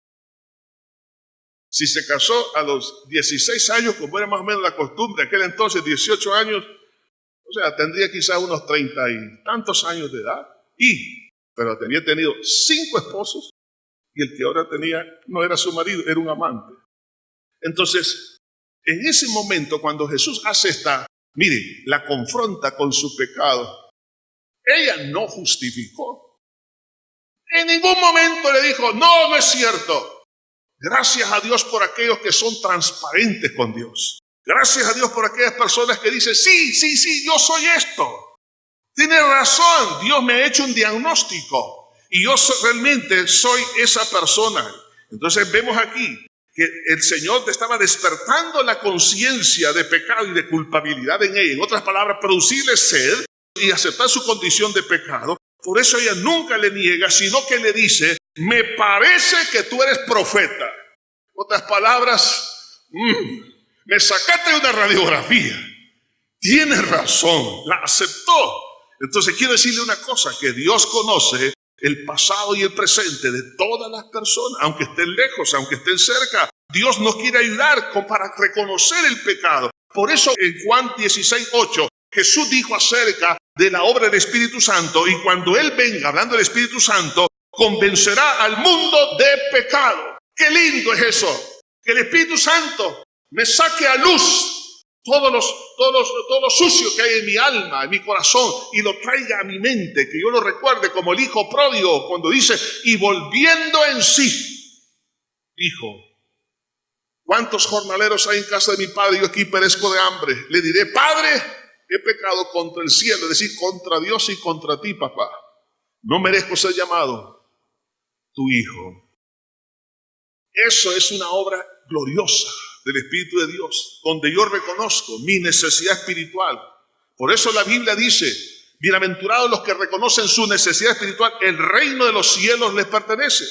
Si se casó a los 16 años, como era más o menos la costumbre de aquel entonces, 18 años, o sea, tendría quizás unos 30 y tantos años de edad. Pero tenía tenido 5 esposos y el que ahora tenía no era su marido, era un amante. Entonces, en ese momento, cuando Jesús hace mire, la confronta con su pecado, ella no justificó. En ningún momento le dijo, no es cierto. Gracias a Dios por aquellos que son transparentes con Dios. Gracias a Dios por aquellas personas que dicen, sí, yo soy esto. Tiene razón, Dios me ha hecho un diagnóstico y yo realmente soy esa persona. Entonces vemos aquí que el Señor te estaba despertando la conciencia de pecado y de culpabilidad en ella. En otras palabras, producirle sed y aceptar su condición de pecado. Por eso ella nunca le niega, sino que le dice, me parece que tú eres profeta. En otras palabras, me sacaste una radiografía. Tienes razón, la aceptó. Entonces quiero decirle una cosa, que Dios conoce el pasado y el presente de todas las personas, aunque estén lejos, aunque estén cerca. Dios nos quiere ayudar para reconocer el pecado. Por eso en Juan 16:8, Jesús dijo acerca de la obra del Espíritu Santo, y cuando Él venga, hablando del Espíritu Santo, convencerá al mundo de pecado. Qué lindo es eso, que el Espíritu Santo me saque a luz todo lo sucio que hay en mi alma, en mi corazón, y lo traiga a mi mente, que yo lo recuerde como el hijo pródigo, cuando dice, y volviendo en sí, dijo, ¿cuántos jornaleros hay en casa de mi padre? Yo aquí perezco de hambre. Le diré, Padre, he pecado contra el cielo, es decir, contra Dios y contra ti, papá. No merezco ser llamado tu hijo. Eso es una obra gloriosa del Espíritu de Dios, donde yo reconozco mi necesidad espiritual. Por eso la Biblia dice, bienaventurados los que reconocen su necesidad espiritual, el reino de los cielos les pertenece.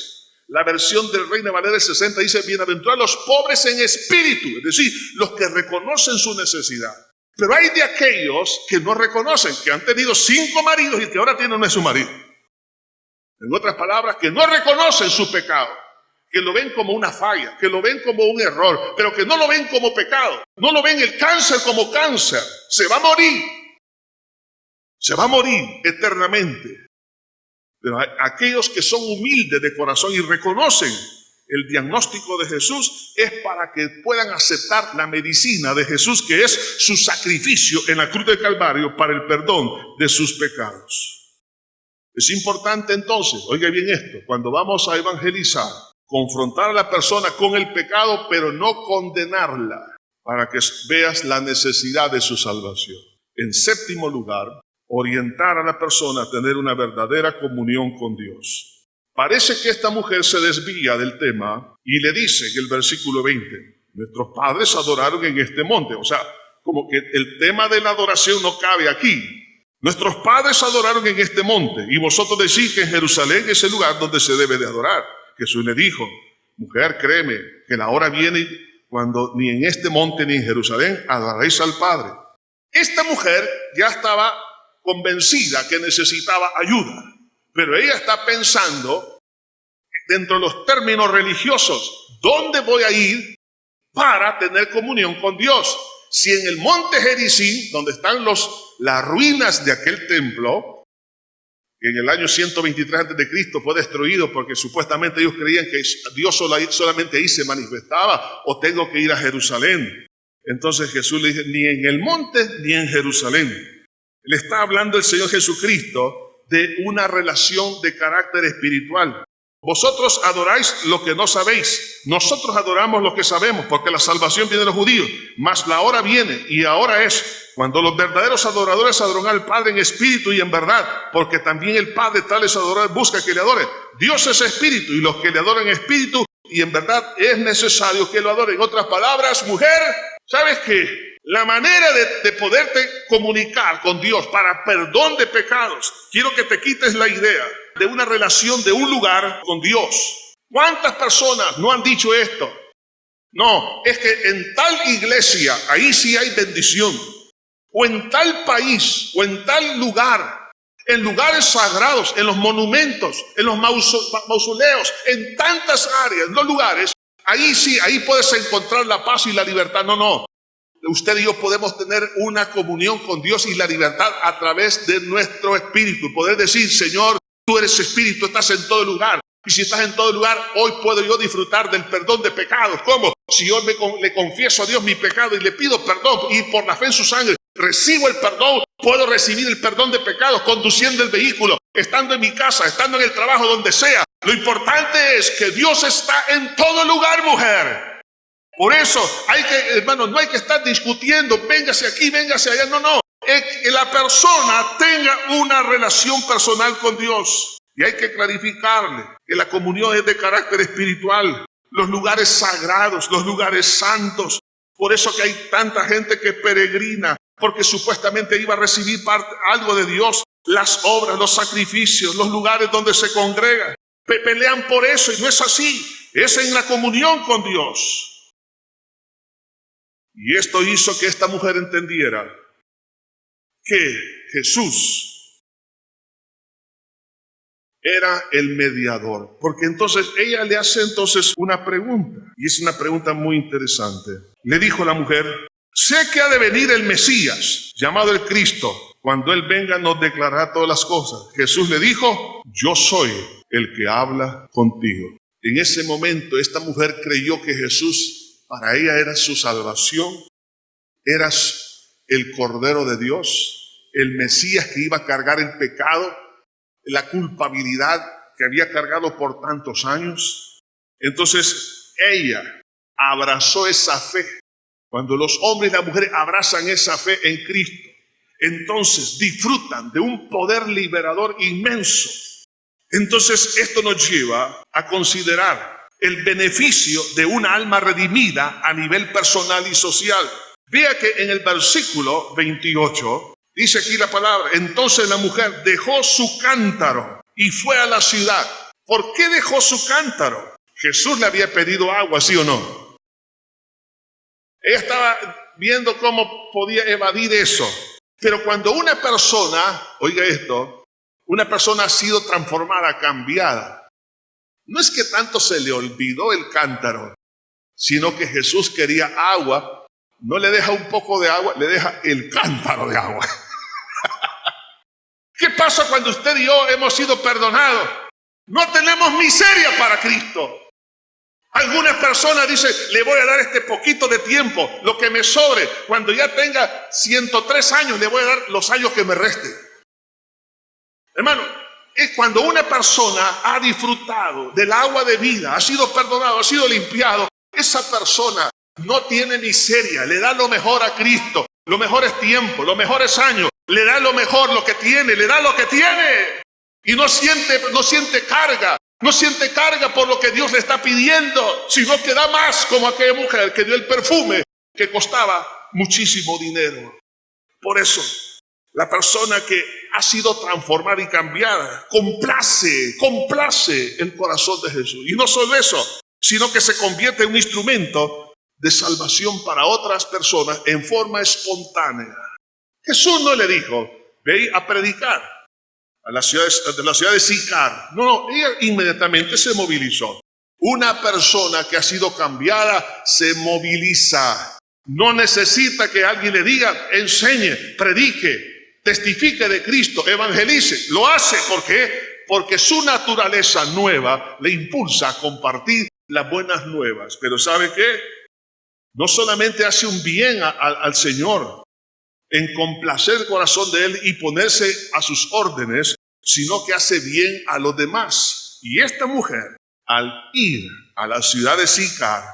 La versión del Reina Valera 60 dice, bienaventurados los pobres en espíritu, es decir, los que reconocen su necesidad. Pero hay de aquellos que no reconocen, que han tenido 5 maridos y el que ahora tiene no es su marido. En otras palabras, que no reconocen su pecado, que lo ven como una falla, que lo ven como un error, pero que no lo ven como pecado, no lo ven el cáncer como cáncer. Se va a morir eternamente. Pero aquellos que son humildes de corazón y reconocen el diagnóstico de Jesús, es para que puedan aceptar la medicina de Jesús, que es su sacrificio en la cruz del Calvario para el perdón de sus pecados. Es importante entonces, oiga bien esto, cuando vamos a evangelizar, confrontar a la persona con el pecado, pero no condenarla, para que veas la necesidad de su salvación. En séptimo lugar, orientar a la persona a tener una verdadera comunión con Dios. Parece que esta mujer se desvía del tema y le dice en el versículo 20, nuestros padres adoraron en este monte. O sea, como que el tema de la adoración no cabe aquí. Nuestros padres adoraron en este monte y vosotros decís que en Jerusalén es el lugar donde se debe de adorar. Jesús le dijo, mujer, créeme que la hora viene cuando ni en este monte ni en Jerusalén adoraréis al Padre. Esta mujer ya estaba convencida que necesitaba ayuda, pero ella está pensando dentro de los términos religiosos, ¿dónde voy a ir para tener comunión con Dios. Si en el monte Gerizim, donde están las ruinas de aquel templo, que en el año 123 a.C. fue destruido porque supuestamente ellos creían que Dios solamente ahí se manifestaba, o tengo que ir a Jerusalén. Entonces Jesús le dice, ni en el monte ni en Jerusalén. Le está hablando el Señor Jesucristo de una relación de carácter espiritual. Vosotros adoráis lo que no sabéis. Nosotros adoramos lo que sabemos, porque la salvación viene de los judíos. Mas la hora viene, y ahora es, cuando los verdaderos adoradores adorarán al Padre en espíritu y en verdad, porque también el Padre tales adoradores busca que le adoren. Dios es espíritu, y los que le adoran en espíritu y en verdad es necesario que lo adoren. En otras palabras, mujer, ¿sabes qué? La manera de poderte comunicar con Dios para perdón de pecados, quiero que te quites la idea de una relación de un lugar con Dios. ¿Cuántas personas no han dicho esto? No, es que en tal iglesia, ahí sí hay bendición. O en tal país, o en tal lugar, en lugares sagrados, en los monumentos, en los mausoleos, en tantas áreas, los lugares, ahí sí, ahí puedes encontrar la paz y la libertad. No. Usted y yo podemos tener una comunión con Dios y la libertad a través de nuestro espíritu. Poder decir, Señor, tú eres espíritu, estás en todo lugar. Y si estás en todo lugar, hoy puedo yo disfrutar del perdón de pecados. ¿Cómo? Si yo le confieso a Dios mi pecado y le pido perdón, y por la fe en su sangre recibo el perdón, puedo recibir el perdón de pecados conduciendo el vehículo, estando en mi casa, estando en el trabajo, donde sea. Lo importante es que Dios está en todo lugar, mujer. Por eso hermanos, no hay que estar discutiendo, véngase aquí, véngase allá. No. Es que la persona tenga una relación personal con Dios. Y hay que clarificarle que la comunión es de carácter espiritual. Los lugares sagrados, los lugares santos. Por eso que hay tanta gente que peregrina, porque supuestamente iba a recibir algo de Dios. Las obras, los sacrificios, los lugares donde se congregan. Pelean por eso, y no es así. Es en la comunión con Dios. Y esto hizo que esta mujer entendiera que Jesús era el mediador. Porque entonces ella le hace una pregunta, y es una pregunta muy interesante. Le dijo la mujer, sé que ha de venir el Mesías, llamado el Cristo. Cuando Él venga nos declarará todas las cosas. Jesús le dijo, yo soy el que habla contigo. En ese momento esta mujer creyó que Jesús para ella era su salvación, era el Cordero de Dios, el Mesías que iba a cargar el pecado, la culpabilidad que había cargado por tantos años. Entonces ella abrazó esa fe. Cuando los hombres y las mujeres abrazan esa fe en Cristo, entonces disfrutan de un poder liberador inmenso. Entonces esto nos lleva a considerar el beneficio de una alma redimida a nivel personal y social. Vea que en el versículo 28 dice aquí la palabra, entonces la mujer dejó su cántaro y fue a la ciudad. ¿Por qué dejó su cántaro? Jesús le había pedido agua, ¿sí o no? Ella estaba viendo cómo podía evadir eso. Pero cuando una persona, oiga esto, una persona ha sido transformada, cambiada, no es que tanto se le olvidó el cántaro, sino que Jesús quería agua, no le deja un poco de agua, le deja el cántaro de agua. ¿Qué pasa cuando usted y yo hemos sido perdonados? No tenemos miseria para Cristo. Algunas personas dicen, le voy a dar este poquito de tiempo, lo que me sobre. Cuando ya tenga 103 años, le voy a dar los años que me resten. Hermano, es cuando una persona ha disfrutado del agua de vida, ha sido perdonado, ha sido limpiado, esa persona no tiene miseria, le da lo mejor a Cristo, los mejores tiempos, los mejores años, le da lo mejor, lo que tiene, le da lo que tiene. Y no siente carga por lo que Dios le está pidiendo, sino que da más, como aquella mujer que dio el perfume que costaba muchísimo dinero. Por eso, la persona que ha sido transformada y cambiada complace el corazón de Jesús. Y no solo eso, sino que se convierte en un instrumento de salvación para otras personas en forma espontánea. Jesús no le dijo, ve a predicar a la ciudad de Sicar. No, ella inmediatamente se movilizó. Una persona que ha sido cambiada se moviliza. No necesita que alguien le diga, enseñe, predique, testifique de Cristo, evangelice. Lo hace, ¿por qué? Porque su naturaleza nueva le impulsa a compartir las buenas nuevas. Pero ¿sabe qué? No solamente hace un bien al Señor en complacer el corazón de Él y ponerse a sus órdenes, sino que hace bien a los demás. Y esta mujer, al ir a la ciudad de Sicar,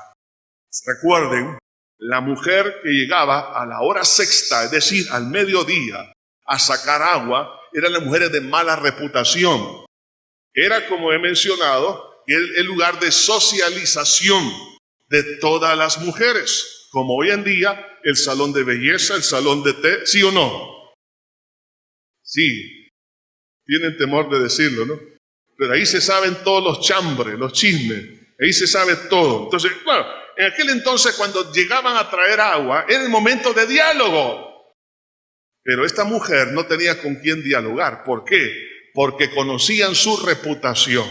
recuerden, la mujer que llegaba a la hora sexta, es decir, al mediodía, a sacar agua, eran las mujeres de mala reputación. Era, como he mencionado, el lugar de socialización de todas las mujeres, como hoy en día el salón de belleza, el salón de té, ¿sí o no? Sí, tienen temor de decirlo, ¿no? Pero ahí se saben todos los chambres, los chismes, ahí se sabe todo. Entonces, claro, en aquel entonces cuando llegaban a traer agua, era el momento de diálogo. Pero esta mujer no tenía con quién dialogar. ¿Por qué? Porque conocían su reputación,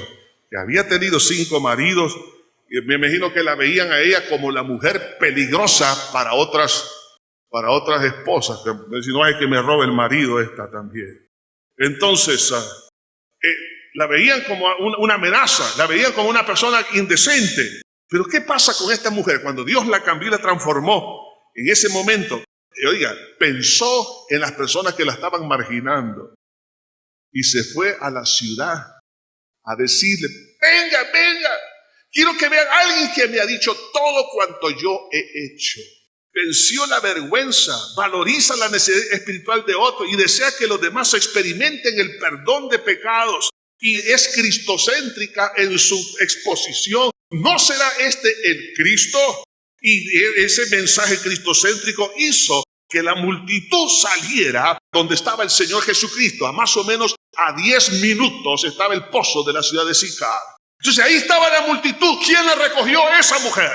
que había tenido 5 maridos, y me imagino que la veían a ella como la mujer peligrosa para otras esposas, que si no hay que me robe el marido esta también. Entonces, la veían como una amenaza, la veían como una persona indecente. Pero ¿qué pasa con esta mujer? Cuando Dios la cambió y la transformó, en ese momento, oiga, pensó en las personas que la estaban marginando y se fue a la ciudad a decirle, venga, quiero que vean a alguien que me ha dicho todo cuanto yo he hecho. Venció la vergüenza, valoriza la necesidad espiritual de otro y desea que los demás experimenten el perdón de pecados. Y es cristocéntrica en su exposición. ¿No será este el Cristo? Y ese mensaje cristocéntrico hizo que la multitud saliera donde estaba el Señor Jesucristo. A más o menos a 10 minutos estaba el pozo de la ciudad de Sicar. Entonces ahí estaba la multitud. ¿Quién la recogió? Esa mujer.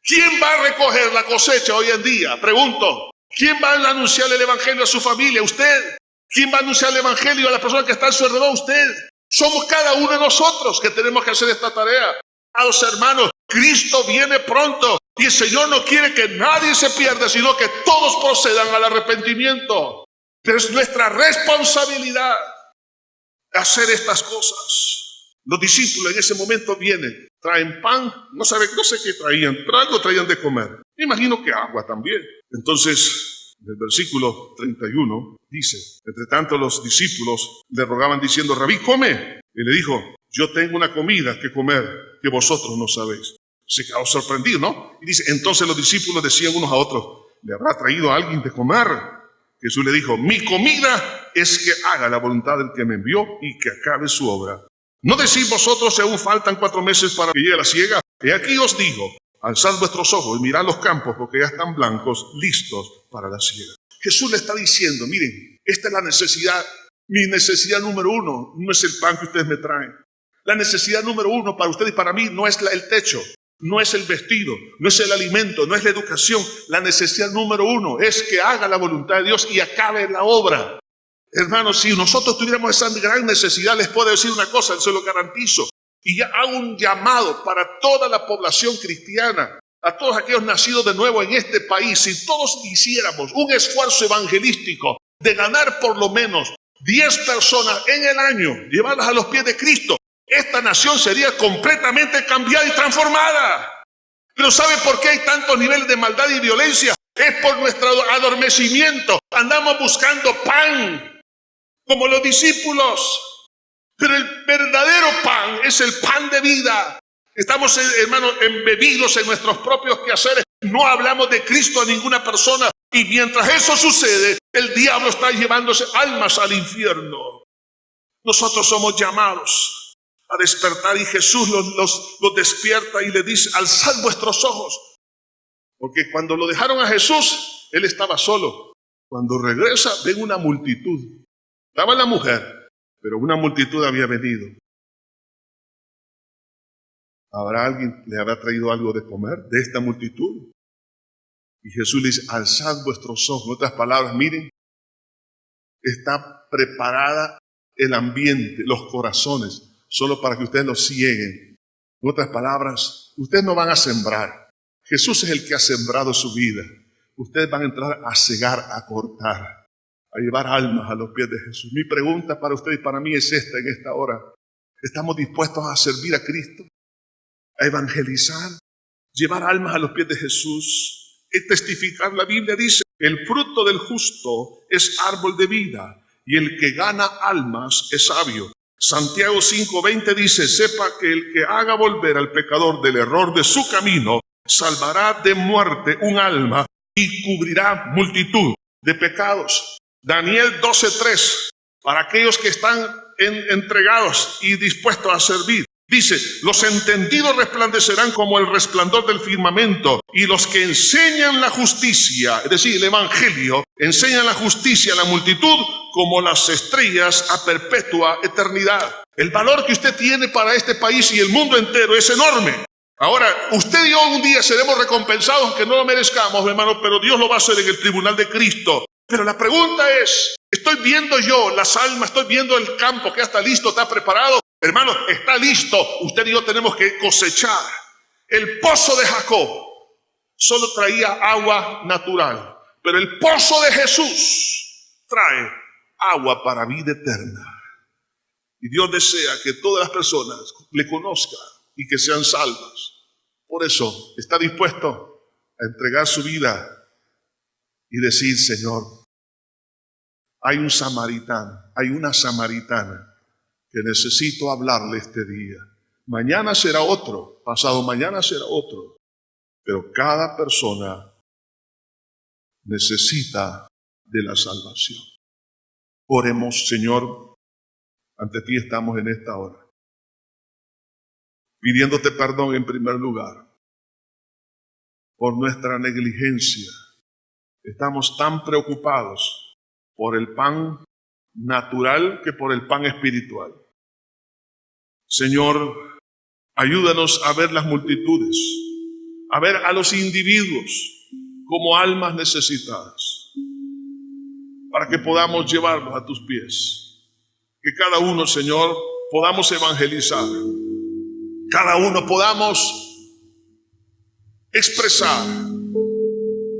¿Quién va a recoger la cosecha hoy en día? Pregunto. ¿Quién va a anunciar el evangelio a su familia? Usted. ¿Quién va a anunciar el evangelio a las personas que están a su alrededor? Usted. Somos cada uno de nosotros que tenemos que hacer esta tarea. A los hermanos, Cristo viene pronto y el Señor no quiere que nadie se pierda, sino que todos procedan al arrepentimiento. Pero es nuestra responsabilidad hacer estas cosas. Los discípulos en ese momento vienen, traen pan, no sé qué traían, pero algo traían de comer. Me imagino que agua también. Entonces, en el versículo 31 dice, entre tanto los discípulos le rogaban diciendo, Rabí, come. Y le dijo, yo tengo una comida que comer que vosotros no sabéis. Se quedó sorprendido, ¿no? Y dice, entonces los discípulos decían unos a otros, ¿le habrá traído a alguien de comer? Jesús le dijo, mi comida es que haga la voluntad del que me envió y que acabe su obra. ¿No decís vosotros si aún faltan 4 meses para que llegue la siega? Y aquí os digo, alzad vuestros ojos y mirad los campos porque ya están blancos, listos para la siega. Jesús le está diciendo, miren, esta es la necesidad. Mi necesidad número 1 no es el pan que ustedes me traen. La necesidad número 1 para ustedes y para mí no es el techo, no es el vestido, no es el alimento, no es la educación. La necesidad número 1 es que haga la voluntad de Dios y acabe la obra. Hermanos, si nosotros tuviéramos esa gran necesidad, les puedo decir una cosa, se lo garantizo. Y ya hago un llamado para toda la población cristiana, a todos aquellos nacidos de nuevo en este país. Si todos hiciéramos un esfuerzo evangelístico de ganar por lo menos 10 personas en el año, llevarlas a los pies de Cristo, esta nación sería completamente cambiada y transformada. Pero ¿sabe por qué hay tantos niveles de maldad y violencia? Es por nuestro adormecimiento. Andamos buscando pan, como los discípulos. Pero el verdadero pan es el pan de vida. Estamos, hermanos, embebidos en nuestros propios quehaceres. No hablamos de Cristo a ninguna persona. Y mientras eso sucede, el diablo está llevándose almas al infierno. Nosotros somos llamados a despertar y Jesús los despierta y le dice, alzad vuestros ojos. Porque cuando lo dejaron a Jesús, él estaba solo. Cuando regresa, ven una multitud. Estaba la mujer, pero una multitud había venido. ¿Habrá alguien, le habrá traído algo de comer de esta multitud? Y Jesús le dice, alzad vuestros ojos. En otras palabras, miren, está preparada el ambiente, los corazones, solo para que ustedes los cieguen. En otras palabras, ustedes no van a sembrar. Jesús es el que ha sembrado su vida. Ustedes van a entrar a cegar, a cortar, a llevar almas a los pies de Jesús. Mi pregunta para usted y para mí es esta en esta hora. ¿Estamos dispuestos a servir a Cristo? ¿A evangelizar? ¿Llevar almas a los pies de Jesús? ¿Y testificar? La Biblia dice, el fruto del justo es árbol de vida y el que gana almas es sabio. Santiago 5:20 dice, sepa que el que haga volver al pecador del error de su camino, salvará de muerte un alma y cubrirá multitud de pecados. Daniel 12:3, para aquellos que están entregados y dispuestos a servir, dice, los entendidos resplandecerán como el resplandor del firmamento, y los que enseñan la justicia, es decir, el evangelio, enseñan la justicia a la multitud como las estrellas a perpetua eternidad. El valor que usted tiene para este país y el mundo entero es enorme. Ahora, usted y yo un día seremos recompensados, aunque no lo merezcamos, hermano, pero Dios lo va a hacer en el tribunal de Cristo. Pero la pregunta es, ¿estoy viendo yo las almas? ¿Estoy viendo el campo que ya está listo, está preparado? Hermano, está listo. Usted y yo tenemos que cosechar. El pozo de Jacob solo traía agua natural, pero el pozo de Jesús trae agua para vida eterna. Y Dios desea que todas las personas le conozcan y que sean salvas. Por eso está dispuesto a entregar su vida y decir, Señor, hay un samaritano, hay una samaritana que necesito hablarle este día. Mañana será otro, pasado mañana será otro, pero cada persona necesita de la salvación. Oremos, Señor, ante ti estamos en esta hora, pidiéndote perdón en primer lugar por nuestra negligencia. Estamos tan preocupados por el pan natural que por el pan espiritual. Señor, ayúdanos a ver las multitudes, a ver a los individuos como almas necesitadas, para que podamos llevarlos a tus pies. Que cada uno, Señor, podamos evangelizar, cada uno podamos expresar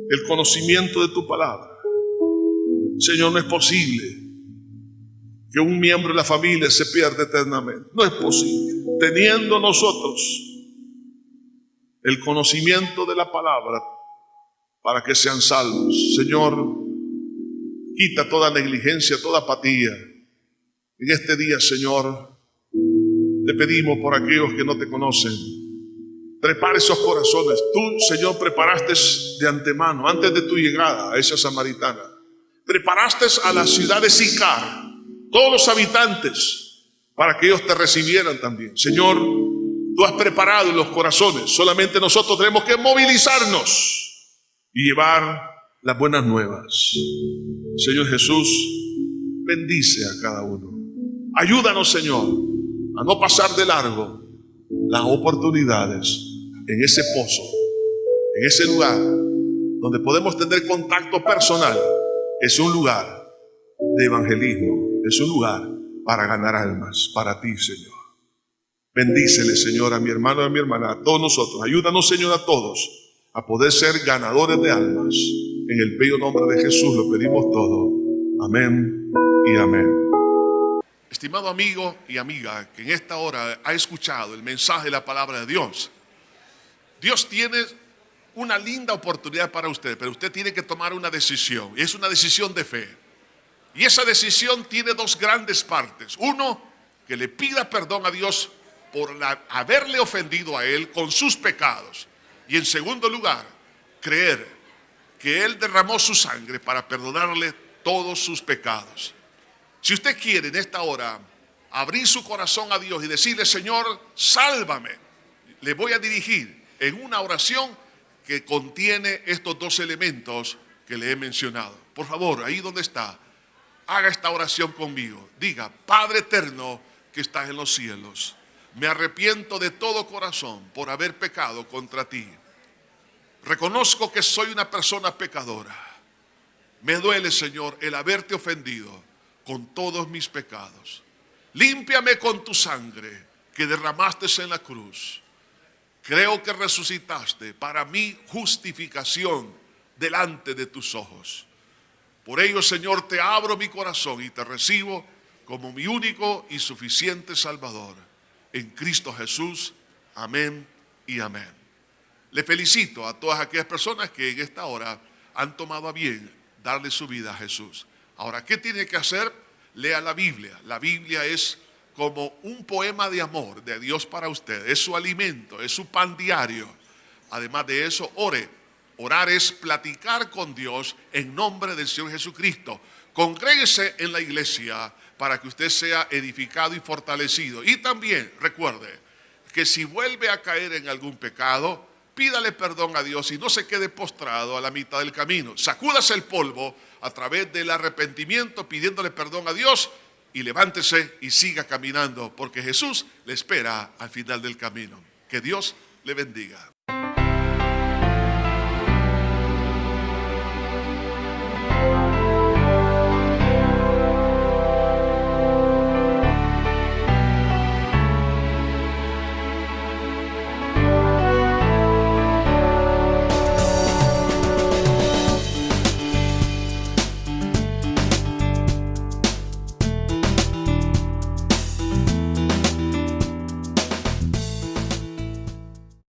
el conocimiento de tu palabra. Señor, no es posible que un miembro de la familia se pierda eternamente. No es posible. Teniendo nosotros el conocimiento de la palabra para que sean salvos. Señor, quita toda negligencia, toda apatía. En este día, Señor, te pedimos por aquellos que no te conocen. Prepara esos corazones. Tú, Señor, preparaste de antemano, antes de tu llegada a esa samaritana. Preparaste a la ciudad de Sicar, todos los habitantes, para que ellos te recibieran también. Señor, tú has preparado los corazones. Solamente nosotros tenemos que movilizarnos y llevar las buenas nuevas. Señor Jesús, bendice a cada uno. Ayúdanos, Señor, a no pasar de largo las oportunidades en ese pozo, en ese lugar donde podemos tener contacto personal. Es un lugar de evangelismo, es un lugar para ganar almas, para ti, Señor. Bendícele, Señor, a mi hermano y a mi hermana, a todos nosotros. Ayúdanos, Señor, a todos a poder ser ganadores de almas. En el bello nombre de Jesús lo pedimos todo. Amén y amén. Estimado amigo y amiga que en esta hora ha escuchado el mensaje de la palabra de Dios, Dios tiene una linda oportunidad para usted, pero usted tiene que tomar una decisión, y es una decisión de fe. Y esa decisión tiene dos grandes partes. Uno, que le pida perdón a Dios por haberle ofendido a Él con sus pecados. Y en segundo lugar, creer que Él derramó su sangre para perdonarle todos sus pecados. Si usted quiere en esta hora abrir su corazón a Dios y decirle, Señor, sálvame, le voy a dirigir en una oración que contiene estos dos elementos que le he mencionado. Por favor, ahí donde está, haga esta oración conmigo. Diga, Padre eterno que estás en los cielos, me arrepiento de todo corazón por haber pecado contra ti. Reconozco que soy una persona pecadora. Me duele, Señor, el haberte ofendido con todos mis pecados. Límpiame con tu sangre que derramaste en la cruz. Creo que resucitaste para mi justificación delante de tus ojos. Por ello, Señor, te abro mi corazón y te recibo como mi único y suficiente Salvador. En Cristo Jesús. Amén y amén. Le felicito a todas aquellas personas que en esta hora han tomado a bien darle su vida a Jesús. Ahora, ¿qué tiene que hacer? Lea la Biblia. La Biblia es como un poema de amor de Dios para usted. Es su alimento, es su pan diario. Además de eso, ore. Orar es platicar con Dios en nombre del Señor Jesucristo. Congréguese en la iglesia para que usted sea edificado y fortalecido. Y también recuerde que si vuelve a caer en algún pecado, pídale perdón a Dios y no se quede postrado a la mitad del camino. Sacúdase el polvo a través del arrepentimiento pidiéndole perdón a Dios y levántese y siga caminando porque Jesús le espera al final del camino. Que Dios le bendiga.